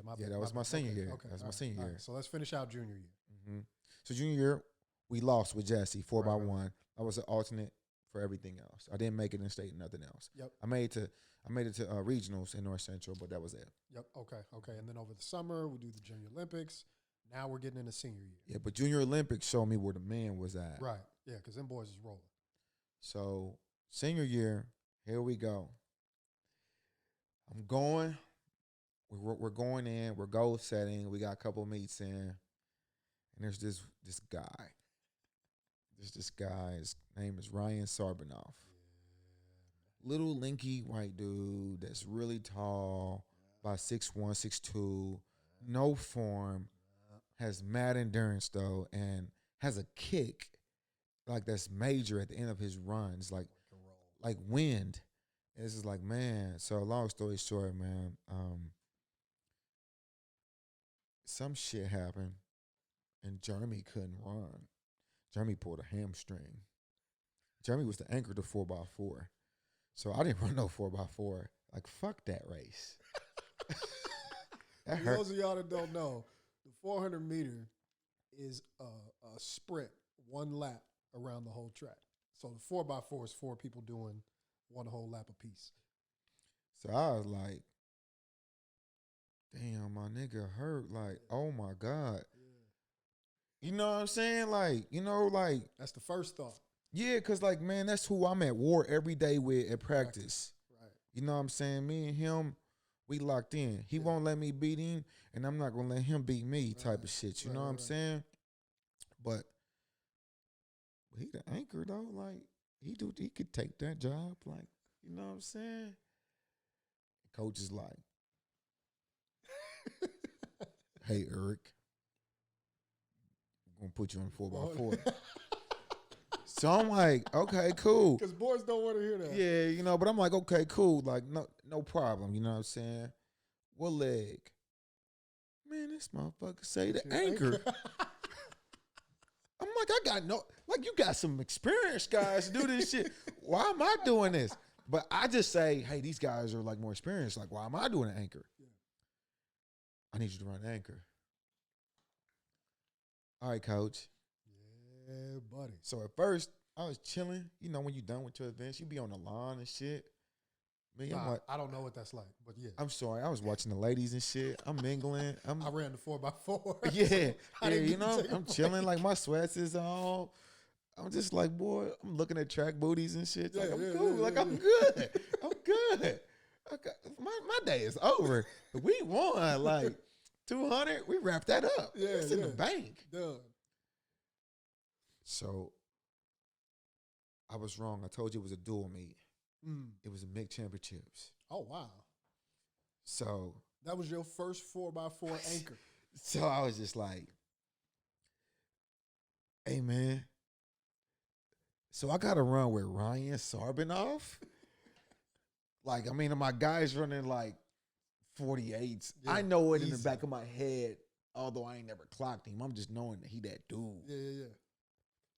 My Yeah, bad. that was my bad. senior Okay, year. okay. That was All my right, senior all year. right. So let's finish out junior year. hmm So junior year, we lost with Jesse 4x1. Right. I was an alternate for everything else. I didn't make it in state, nothing else. Yep. I made it to regionals in North Central, but that was it. Yep. Okay. And then over the summer, we do the Junior Olympics. Now we're getting into senior year. Yeah, but Junior Olympics showed me where the man was at. Right. Yeah, because them boys is rolling. So senior year, here we go. I'm going. We're going in. We're goal setting. We got a couple meets in, and there's this guy. This guy. His name is Ryan Sarbanoff. Little linky white dude that's really tall, about 6'1", 6'2", no form, has mad endurance though, and has a kick like that's major at the end of his runs, like wind. And it's just like, man. So long story short, man, some shit happened, and Jeremy couldn't run. Jeremy pulled a hamstring. Jeremy was the anchor to 4x4. So I didn't run no 4x4. Like, fuck that race. That For hurt. those of y'all that don't know, the 400 meter is a sprint, one lap around the whole track. So the 4x4 is 4 people doing one whole lap apiece. So I was like, damn, my nigga hurt. Like, oh my God. Yeah. You know what I'm saying? Like, That's the first thought. yeah, because, like, man, that's who I'm at war every day with at practice. Right. You know what I'm saying? Me and him, we locked in. He won't let me beat him, and I'm not going to let him beat me type of shit. You know what I'm saying? But he the anchor, though. Like, he could take that job. Like, you know what I'm saying? Coach is like, hey, Erick, I'm going to put you on 4x4. So I'm like, okay, cool. Because boys don't want to hear that. Yeah, but I'm like, okay, cool. Like, no problem. You know what I'm saying? What leg? Man, this motherfucker say the anchor. I'm like, I got you got some experienced guys to do this shit. Why am I doing this? But I just say, hey, these guys are like more experienced. Like, why am I doing an anchor? Yeah. I need you to run an anchor. All right, coach. Yeah, buddy. So at first, I was chilling. You know, when you're done with your events, you be on the lawn and shit. Me, I'm like, I don't know what that's like, but yeah. I'm sorry. I was watching the ladies and shit. I'm mingling. I ran the 4x4. Yeah, you know, I'm chilling. Like, my sweats is on. I'm just like, boy, I'm looking at track booties and shit. Like, I'm cool. Like, I'm good. I'm good. Okay. My day is over. We won. Like, 200. We wrapped that up. Yeah, It's in the bank. Done. So, I was wrong. I told you it was a dual meet. It was a MIG championships. Oh, wow. So. That was your first 4x4 anchor. So I was just like, hey, man. So I got to run with Ryan Sarbanoff? Like, I mean, my guy's running like 48s. Yeah, I know it easy. In the back of my head, although I ain't never clocked him. I'm just knowing that he that dude. Yeah.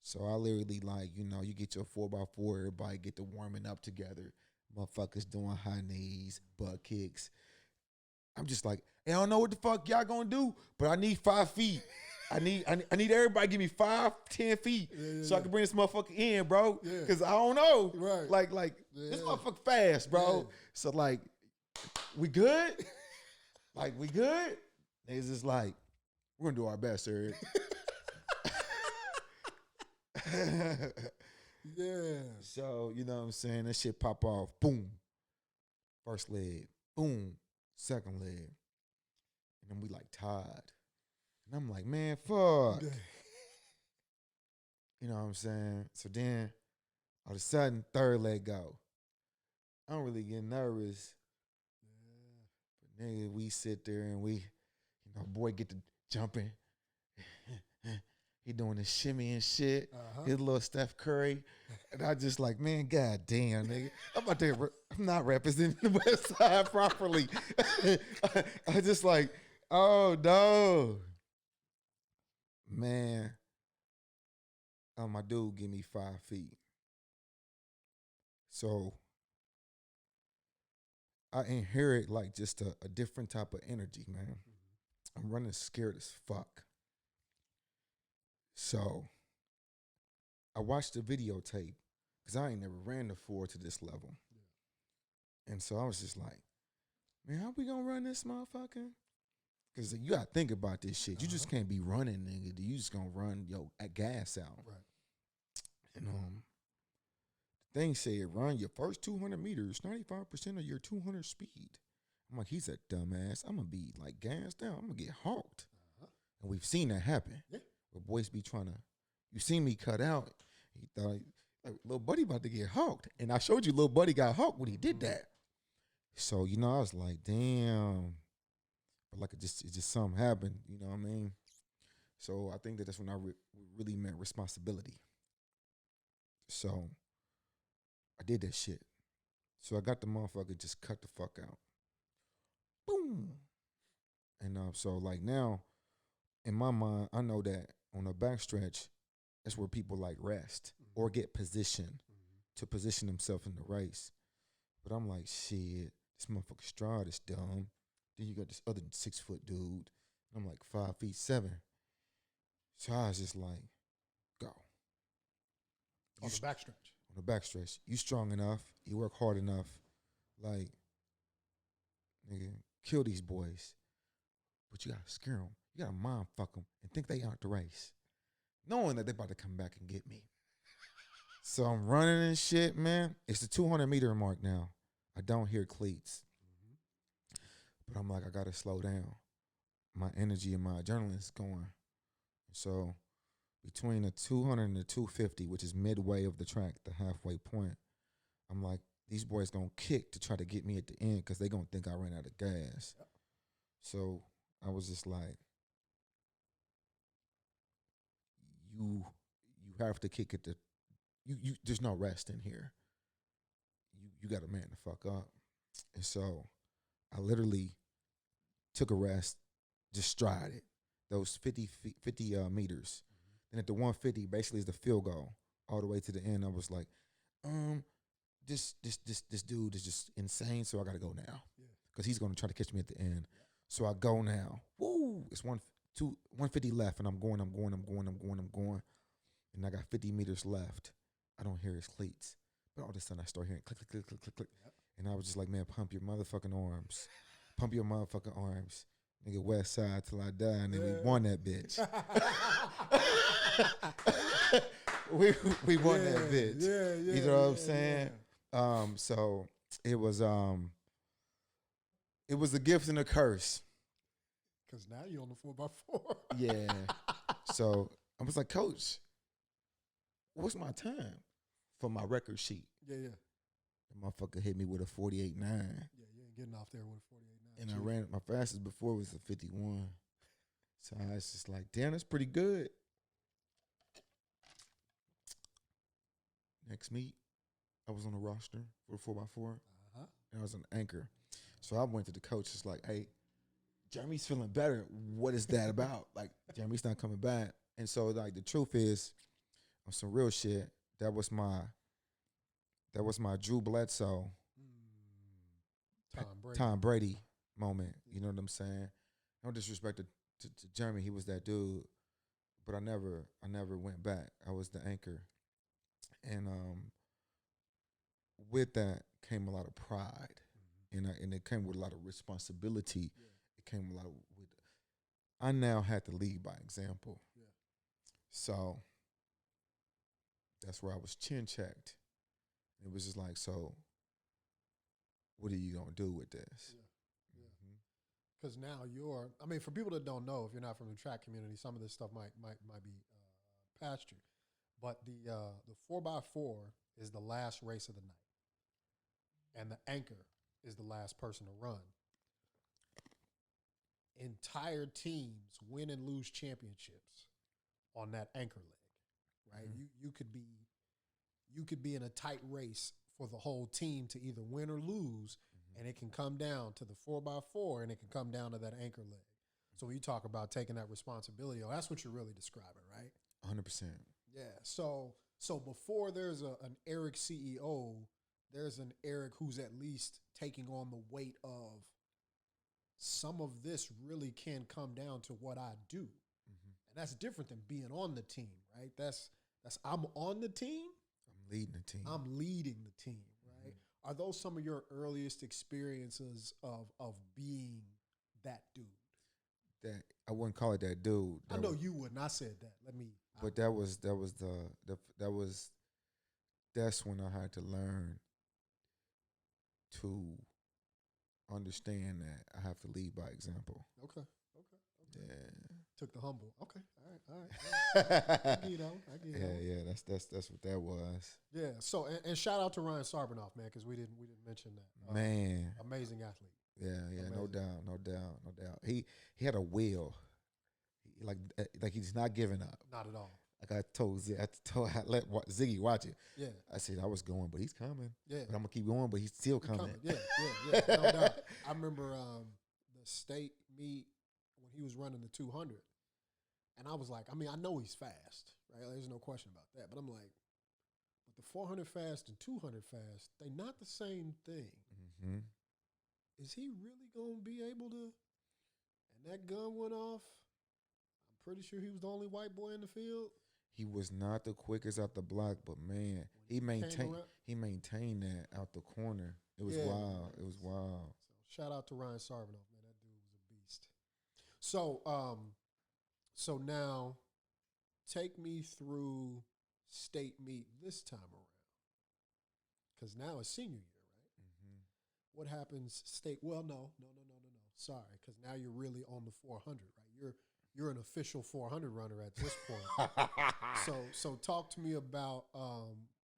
So I literally, like, you know, you get your 4x4, everybody get to warming up together. Motherfuckers doing high knees, butt kicks. I'm just like, hey, I don't know what the fuck y'all gonna do, but I need 5 feet. I need everybody give me 5, 10 feet so I can bring this motherfucker in, bro. Yeah. Cause I don't know. Right. Like this motherfucker fast, bro. Yeah. So like, we good? Like, we good? Niggas just like, we're gonna do our best, Erick. Yeah. So, you know what I'm saying? That shit pop off. Boom. First leg. Boom. Second leg. And then we like tied. And I'm like, man, fuck. You know what I'm saying? So then, all of a sudden, third leg go. I don't really get nervous. But nigga, we sit there and we, boy get to jumping. He doing the shimmy and shit. His little Steph Curry. And I just like, man, god damn, nigga. I'm not representing the West Side properly. I just like, oh, no. Man. Oh, my dude give me 5 feet. So I inherit like just a different type of energy, man. I'm running scared as fuck. So I watched the videotape because I ain't never ran the 4 to this level. And so I was just like, man, how we gonna run this motherfucker? Because you gotta think about this shit. You just can't be running, nigga. You just gonna run at gas out. Right. And the thing said, run your first 200 meters, 95% of your 200 speed. I'm like, he's a dumbass. I'm gonna be like gassed out. I'm gonna get hawked. And we've seen that happen. Yeah. Where boys be trying to, you seen me cut out. He thought, like, little buddy about to get hawked. And I showed you little buddy got hawked when he did that. So, you know, I was like, damn. But like, it just something happened, you know what I mean? So I think that's when I really meant responsibility. So I did that shit. So I got the motherfucker just cut the fuck out. Boom. And so like now, in my mind, I know that on the backstretch, that's where people like rest or get positioned to position themselves in the race. But I'm like, shit, this motherfucker Stride is dumb. Then you got this other 6-foot dude. I'm like 5'7". So I was just like, go. On the backstretch. On the backstretch. You strong enough. You work hard enough. Like, nigga, kill these boys. But you gotta scare them. You gotta mind fuck them and think they out the race. Knowing that they about to come back and get me. So I'm running and shit, man. It's the 200-meter mark now. I don't hear cleats. But I'm like, I gotta slow down. My energy and my adrenaline is going. So between the 200 and the 250, which is midway of the track, the halfway point, I'm like, these boys gonna kick to try to get me at the end because they gonna think I ran out of gas. Yep. So I was just like, you have to kick at the, you there's no rest in here. You gotta man the fuck up. And so I literally took a rest, just strided those 50 meters. And at the 150, basically is the field goal all the way to the end. I was like, this dude is just insane, so I gotta go now. Because he's gonna try to catch me at the end. So I go now. Woo! It's 150 left, and I'm going. And I got 50 meters left. I don't hear his cleats. But all of a sudden I start hearing click, click, click, click, click, click. Yep. And I was just like, man, pump your motherfucking arms. Pump your motherfucking arms. Nigga, West Side till I die, and then we won that bitch. we won that bitch. You know what I'm saying? So it was a gift and a curse. Because now you're on the 4x4. Yeah. So I was like, Coach, what's my time for my record sheet? Yeah. The motherfucker hit me with a 48.9. Yeah, you ain't getting off there with a 48.9. And I ran, my fastest before was a 51. So I was just like, damn, that's pretty good. Next meet, I was on the roster for the 4x4. And I was an anchor. So I went to the coach, just like, hey, Jeremy's feeling better. What is that about? Like, Jeremy's not coming back. And so, like, the truth is, on some real shit, that was my Drew Bledsoe, Tom Brady moment. You know what I'm saying? No disrespect to Jeremy, he was that dude, but I never went back. I was the anchor, and with that came a lot of pride, and it came with a lot of responsibility. Yeah. It came a lot of. I now had to lead by example. Yeah. So that's where I was chin checked. It was just like, so what are you gonna do with this? Because now for people that don't know, if you're not from the track community, some of this stuff might be past you. But the 4x4 is the last race of the night, and the anchor is the last person to run. Entire teams win and lose championships on that anchor leg, right? You could be in a tight race for the whole team to either win or lose, and it can come down to the 4x4, and it can come down to that anchor leg. So when you talk about taking that responsibility, that's what you're really describing, right? 100%. Yeah. So before there's an Erick CEO there's an Erick who's at least taking on the weight of some of this really can come down to what I do. And that's different than being on the team, right? That's I'm on the team. I'm leading the team. I'm leading the team, right? Are those some of your earliest experiences of being that dude? That I wouldn't call it that dude. I know you wouldn't. I said that. But that's when I had to learn to understand that I have to lead by example. Okay. Yeah. Took the humble. Okay. All right. I get it. Yeah. That's what that was. Yeah. So and shout out to Ryan Sarbanoff, man, because we didn't mention that. Man, amazing athlete. Yeah. Amazing. No doubt. He had a will. Like he's not giving up. Not at all. Like I let Ziggy watch it. Yeah. I said I was going, but he's coming. Yeah. But I'm gonna keep going, but he's still coming. Yeah. No doubt. I remember the state meet when he was running the 200, and I was like, I mean, I know he's fast, right? There's no question about that. But I'm like, but the 400 fast and 200 fast, they're not the same thing. Mm-hmm. Is he really gonna be able to? And that gun went off. I'm pretty sure he was the only white boy in the field. He was not the quickest out the block, but man, he maintained that out the corner. It was wild. It was wild. So shout out to Ryan Sarbanoff, man. That dude was a beast. So now take me through state meet this time around. Because now it's senior year, right? Mm-hmm. What happens state? Well, no. Sorry, because now you're really on the 400, right? You're an official 400 runner at this point. So talk to me about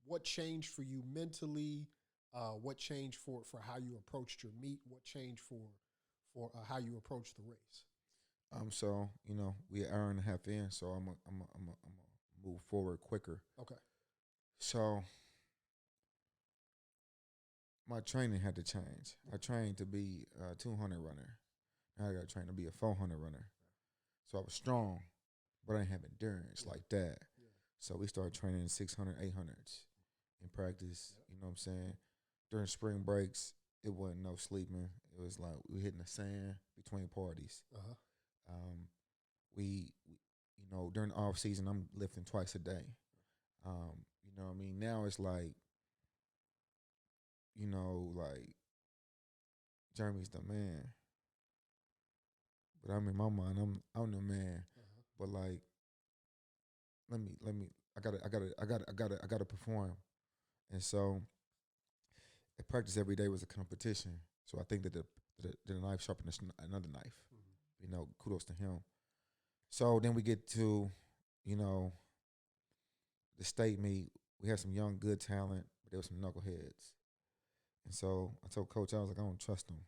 what changed for you mentally, what changed for how you approached your meet, what changed for how you approached the race. So we an hour and a half in, so I'm move forward quicker. Okay. So my training had to change. I trained to be a 200 runner. Now I got to train to be a 400 runner. So I was strong, but I didn't have endurance like that. Yeah. So we started training 600, 800s in practice. Yep. You know what I'm saying? During spring breaks, it wasn't no sleeping. It was like we hitting the sand between parties. Uh-huh. We during the off season, I'm lifting twice a day. You know what I mean? Now it's like, like Jeremy's the man. But I'm in my mind, I'm the man. Uh-huh. But like, let me. I gotta perform, and so, at practice every day was a competition. So I think that the knife sharpened another knife. Mm-hmm. Kudos to him. So then we get to, the state meet. We had some young, good talent, but there was some knuckleheads. And so I told Coach, I was like, I don't trust them.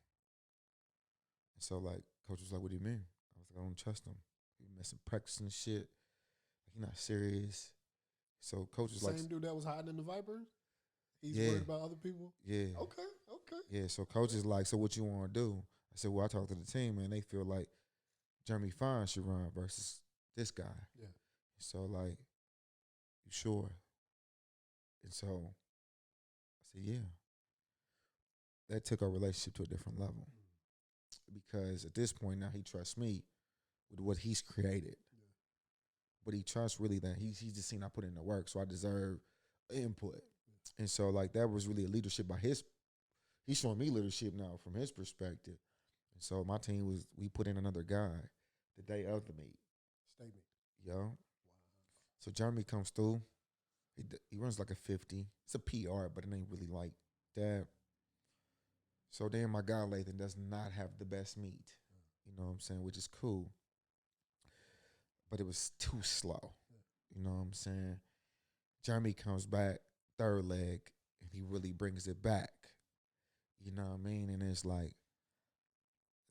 And so, like, Coach was like, what do you mean? I was like, I don't trust him. He messing practice and shit. He not serious. So Coach was like, same dude that was hiding in the Vipers? He's worried about other people? Yeah. Okay. Yeah, so Coach is like, so what you want to do? I said, well, I talked to the team, and they feel like Jeremy Fine should run versus this guy. Yeah. So, like, you sure? And so I said, yeah. That took our relationship to a different level. Because at this point now he trusts me with what he's created. Yeah. But he trusts really that he's just seen I put in the work, so I deserve input. Yeah. And so, like, that was really a leadership by he's showing me leadership now from his perspective. And so my team we put in another guy the day of the meet. State meet. Yo. Wow. So Jeremy comes through. He runs like a 50. It's a PR, but it ain't really like that. So then my guy Lathan does not have the best meet. You know what I'm saying? Which is cool. But it was too slow. You know what I'm saying? Jeremy comes back, third leg, and he really brings it back. You know what I mean? And it's like,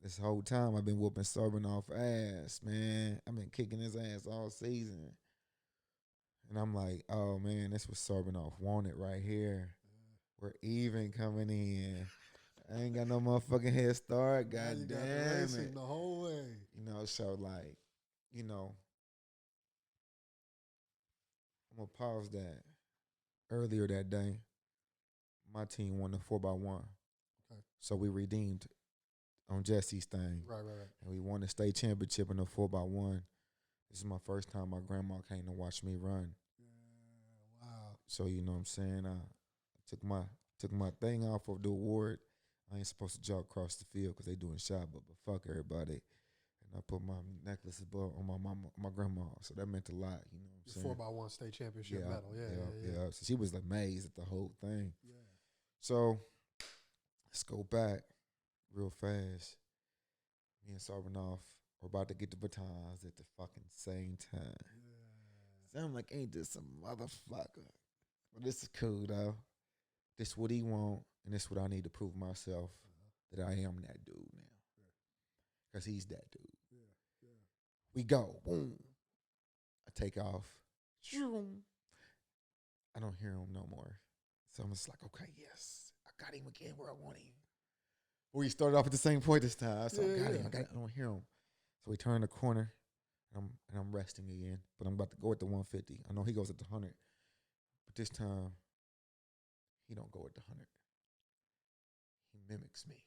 this whole time I've been whooping Sarbanoff ass, man. I've been kicking his ass all season. And I'm like, oh, man, this was Sarbanoff wanted right here. We're even coming in. I ain't got no motherfucking head start. God damn it. The whole way. So like, I'm going to pause that. Earlier that day, my team won the 4x1. Okay. So we redeemed on Jesse's thing. Right. And we won the state championship in the 4x1. This is my first time my grandma came to watch me run. Yeah, wow. So you know what I'm saying? I took my thing off of the award. I ain't supposed to jog across the field because they doing shot, but fuck everybody. And I put my necklace above on my grandma. So that meant a lot, you know what I'm saying? 4x1 state championship medal. Yeah. So she was amazed at the whole thing. Yeah. So let's go back real fast. Me and Sarvinoff are about to get the batons at the fucking same time. Yeah. Sound like ain't this some motherfucker? But this is cool though. This what he want, and this what I need to prove myself that I am that dude now. Cause he's that dude. Yeah. We go. Boom. I take off. I don't hear him no more. So I'm just like, okay, yes. I got him again where I want him. We started off at the same point this time. So I got him. I don't hear him. So we turn the corner, and I'm resting again. But I'm about to go at the 150. I know he goes at the 100. But this time, he don't go at the 100. He mimics me.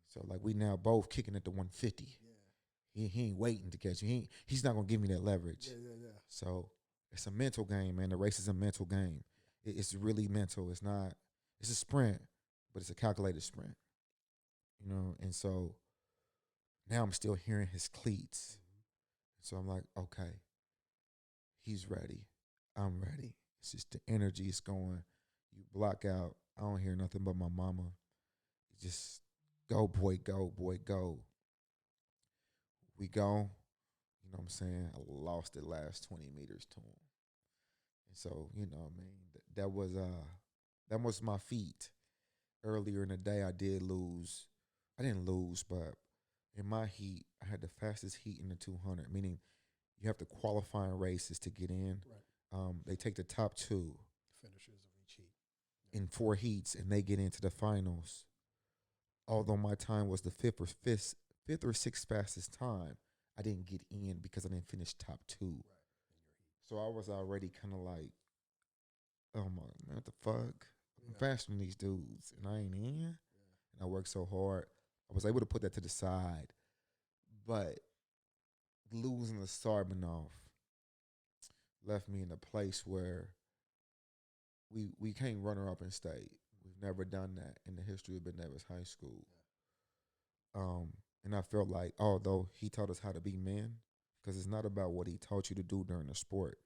So like we now both kicking at the 150. Yeah. He ain't waiting to catch you. He's not gonna give me that leverage. Yeah. So it's a mental game, man. The race is a mental game. It's really mental. It's not. It's a sprint, but it's a calculated sprint. You know, and so now I'm still hearing his cleats. So I'm like, okay, he's ready. I'm ready. It's just the energy is going. You block out. I don't hear nothing but my mama. Just go, boy, go, boy, go. We go. You know what I'm saying? I lost the last 20 meters to him. And so, you know what I mean? That was my feat. Earlier in the day, I did lose. I didn't lose, but in my heat, I had the fastest heat in the 200, meaning you have the qualifying races to get in. Right. They take the top two Finishes of each heat. in 4 heats, and they get into the finals. Although my time was the fifth or sixth fastest time, I didn't get in because I didn't finish top 2. Right. In your heat. So I was already kind of like, oh my man, what the fuck? I'm Yeah. faster than these dudes, and I ain't in. Yeah. And I worked so hard. I was able to put that to the side. But losing to Sarbanoff left me in a place where we can't runner up in state. We've never done that in the history of Ben Nevis High School. And I felt like, although he taught us how to be men, because it's not about what he taught you to do during the sport.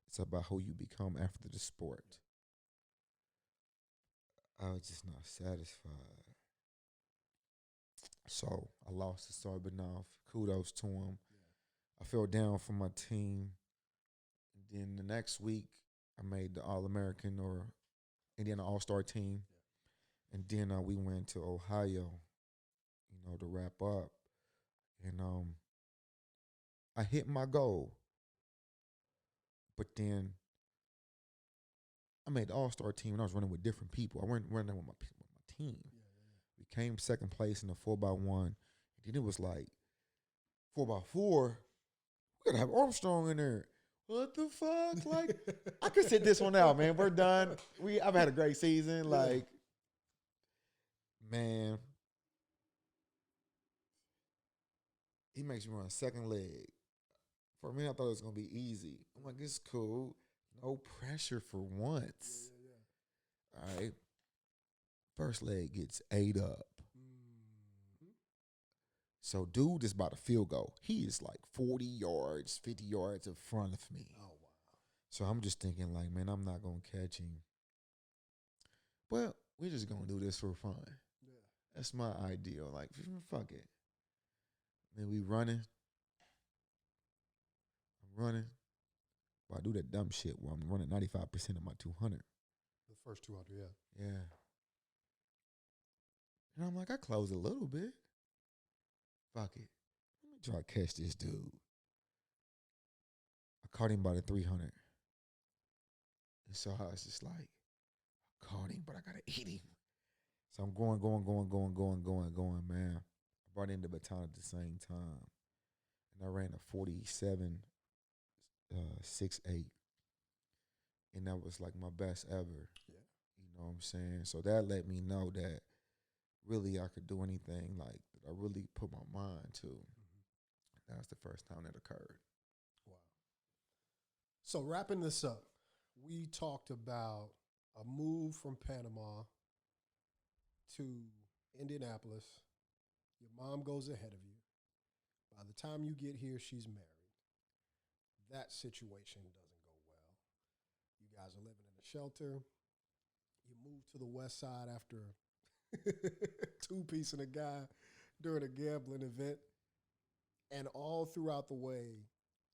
It's about who you become after the sport. I was just not satisfied. So I lost to Sarbanoff. Kudos to him. Yeah. I fell down for my team. And then the next week, I made the All-American or Indiana All-Star team. Yeah. And then we went to Ohio, to wrap up. And I hit my goal. But then I made the All-Star team, and I was running with different people. I wasn't running with my team. Yeah. We came second place in the 4x1. And then it was like 4x4. We gotta have Armstrong in there. What the fuck? Like, I could sit this one out, man. We're done. I've had a great season. Like, man, he makes me run a second leg. For me, I thought it was gonna be easy. I'm like, it's cool. No pressure for once. Yeah. All right. First leg gets ate up. Mm-hmm. So dude is about a field goal. He is like 40 yards, 50 yards in front of me. Oh, wow. So I'm just thinking like, man, I'm not going to catch him. Well, we're just going to do this for fun. Yeah. That's my ideal. Like, fuck it. Then we running. I'm running. Well, I do that dumb shit where I'm running 95% of my 200. The first 200, yeah. Yeah. And I'm like, I close a little bit. Fuck it. Let me try to catch this dude. I caught him by the 300. And so I was just like, I caught him, but I got to eat him. So I'm going, man. I brought in the baton at the same time. And I ran a 47, 6'8". And that was like my best ever. Yeah. know what I'm saying? So that let me know that really I could do anything like that I really put my mind to. That was the first time that occurred. Wow. So wrapping this up, we talked about a move from Panama to Indianapolis. Your mom goes ahead of you. By the time you get here, she's married. That situation doesn't go well. You guys are living in a shelter. You move to the west side after two-piecing a guy during a gambling event. And all throughout the way,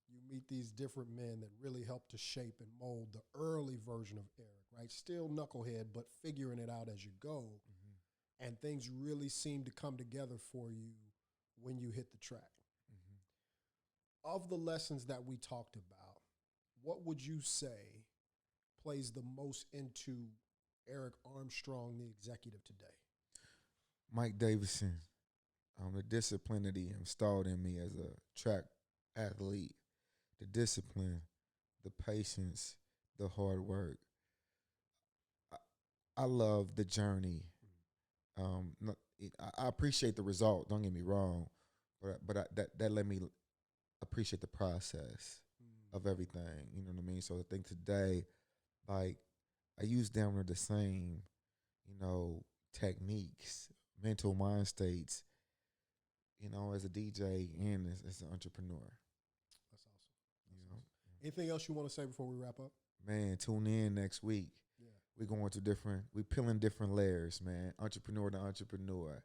you meet these different men that really help to shape and mold the early version of Erick, right? Still knucklehead, but figuring it out as you go. Mm-hmm. And things really seem to come together for you when you hit the track. Mm-hmm. Of the lessons that we talked about, what would you say plays the most into Erick Armstrong, the executive, today? Mike Davison, the discipline that he installed in me as a track athlete, the discipline, the patience, the hard work. I love the journey. I appreciate the result. Don't get me wrong, but that let me appreciate the process of everything. You know what I mean? So I think today, like, I use damn near the same, techniques, mental mind states, as a DJ and as an entrepreneur. That's awesome. Anything else you want to say before we wrap up? Man, tune in next week. Yeah. We're peeling different layers, man. Entrepreneur to entrepreneur.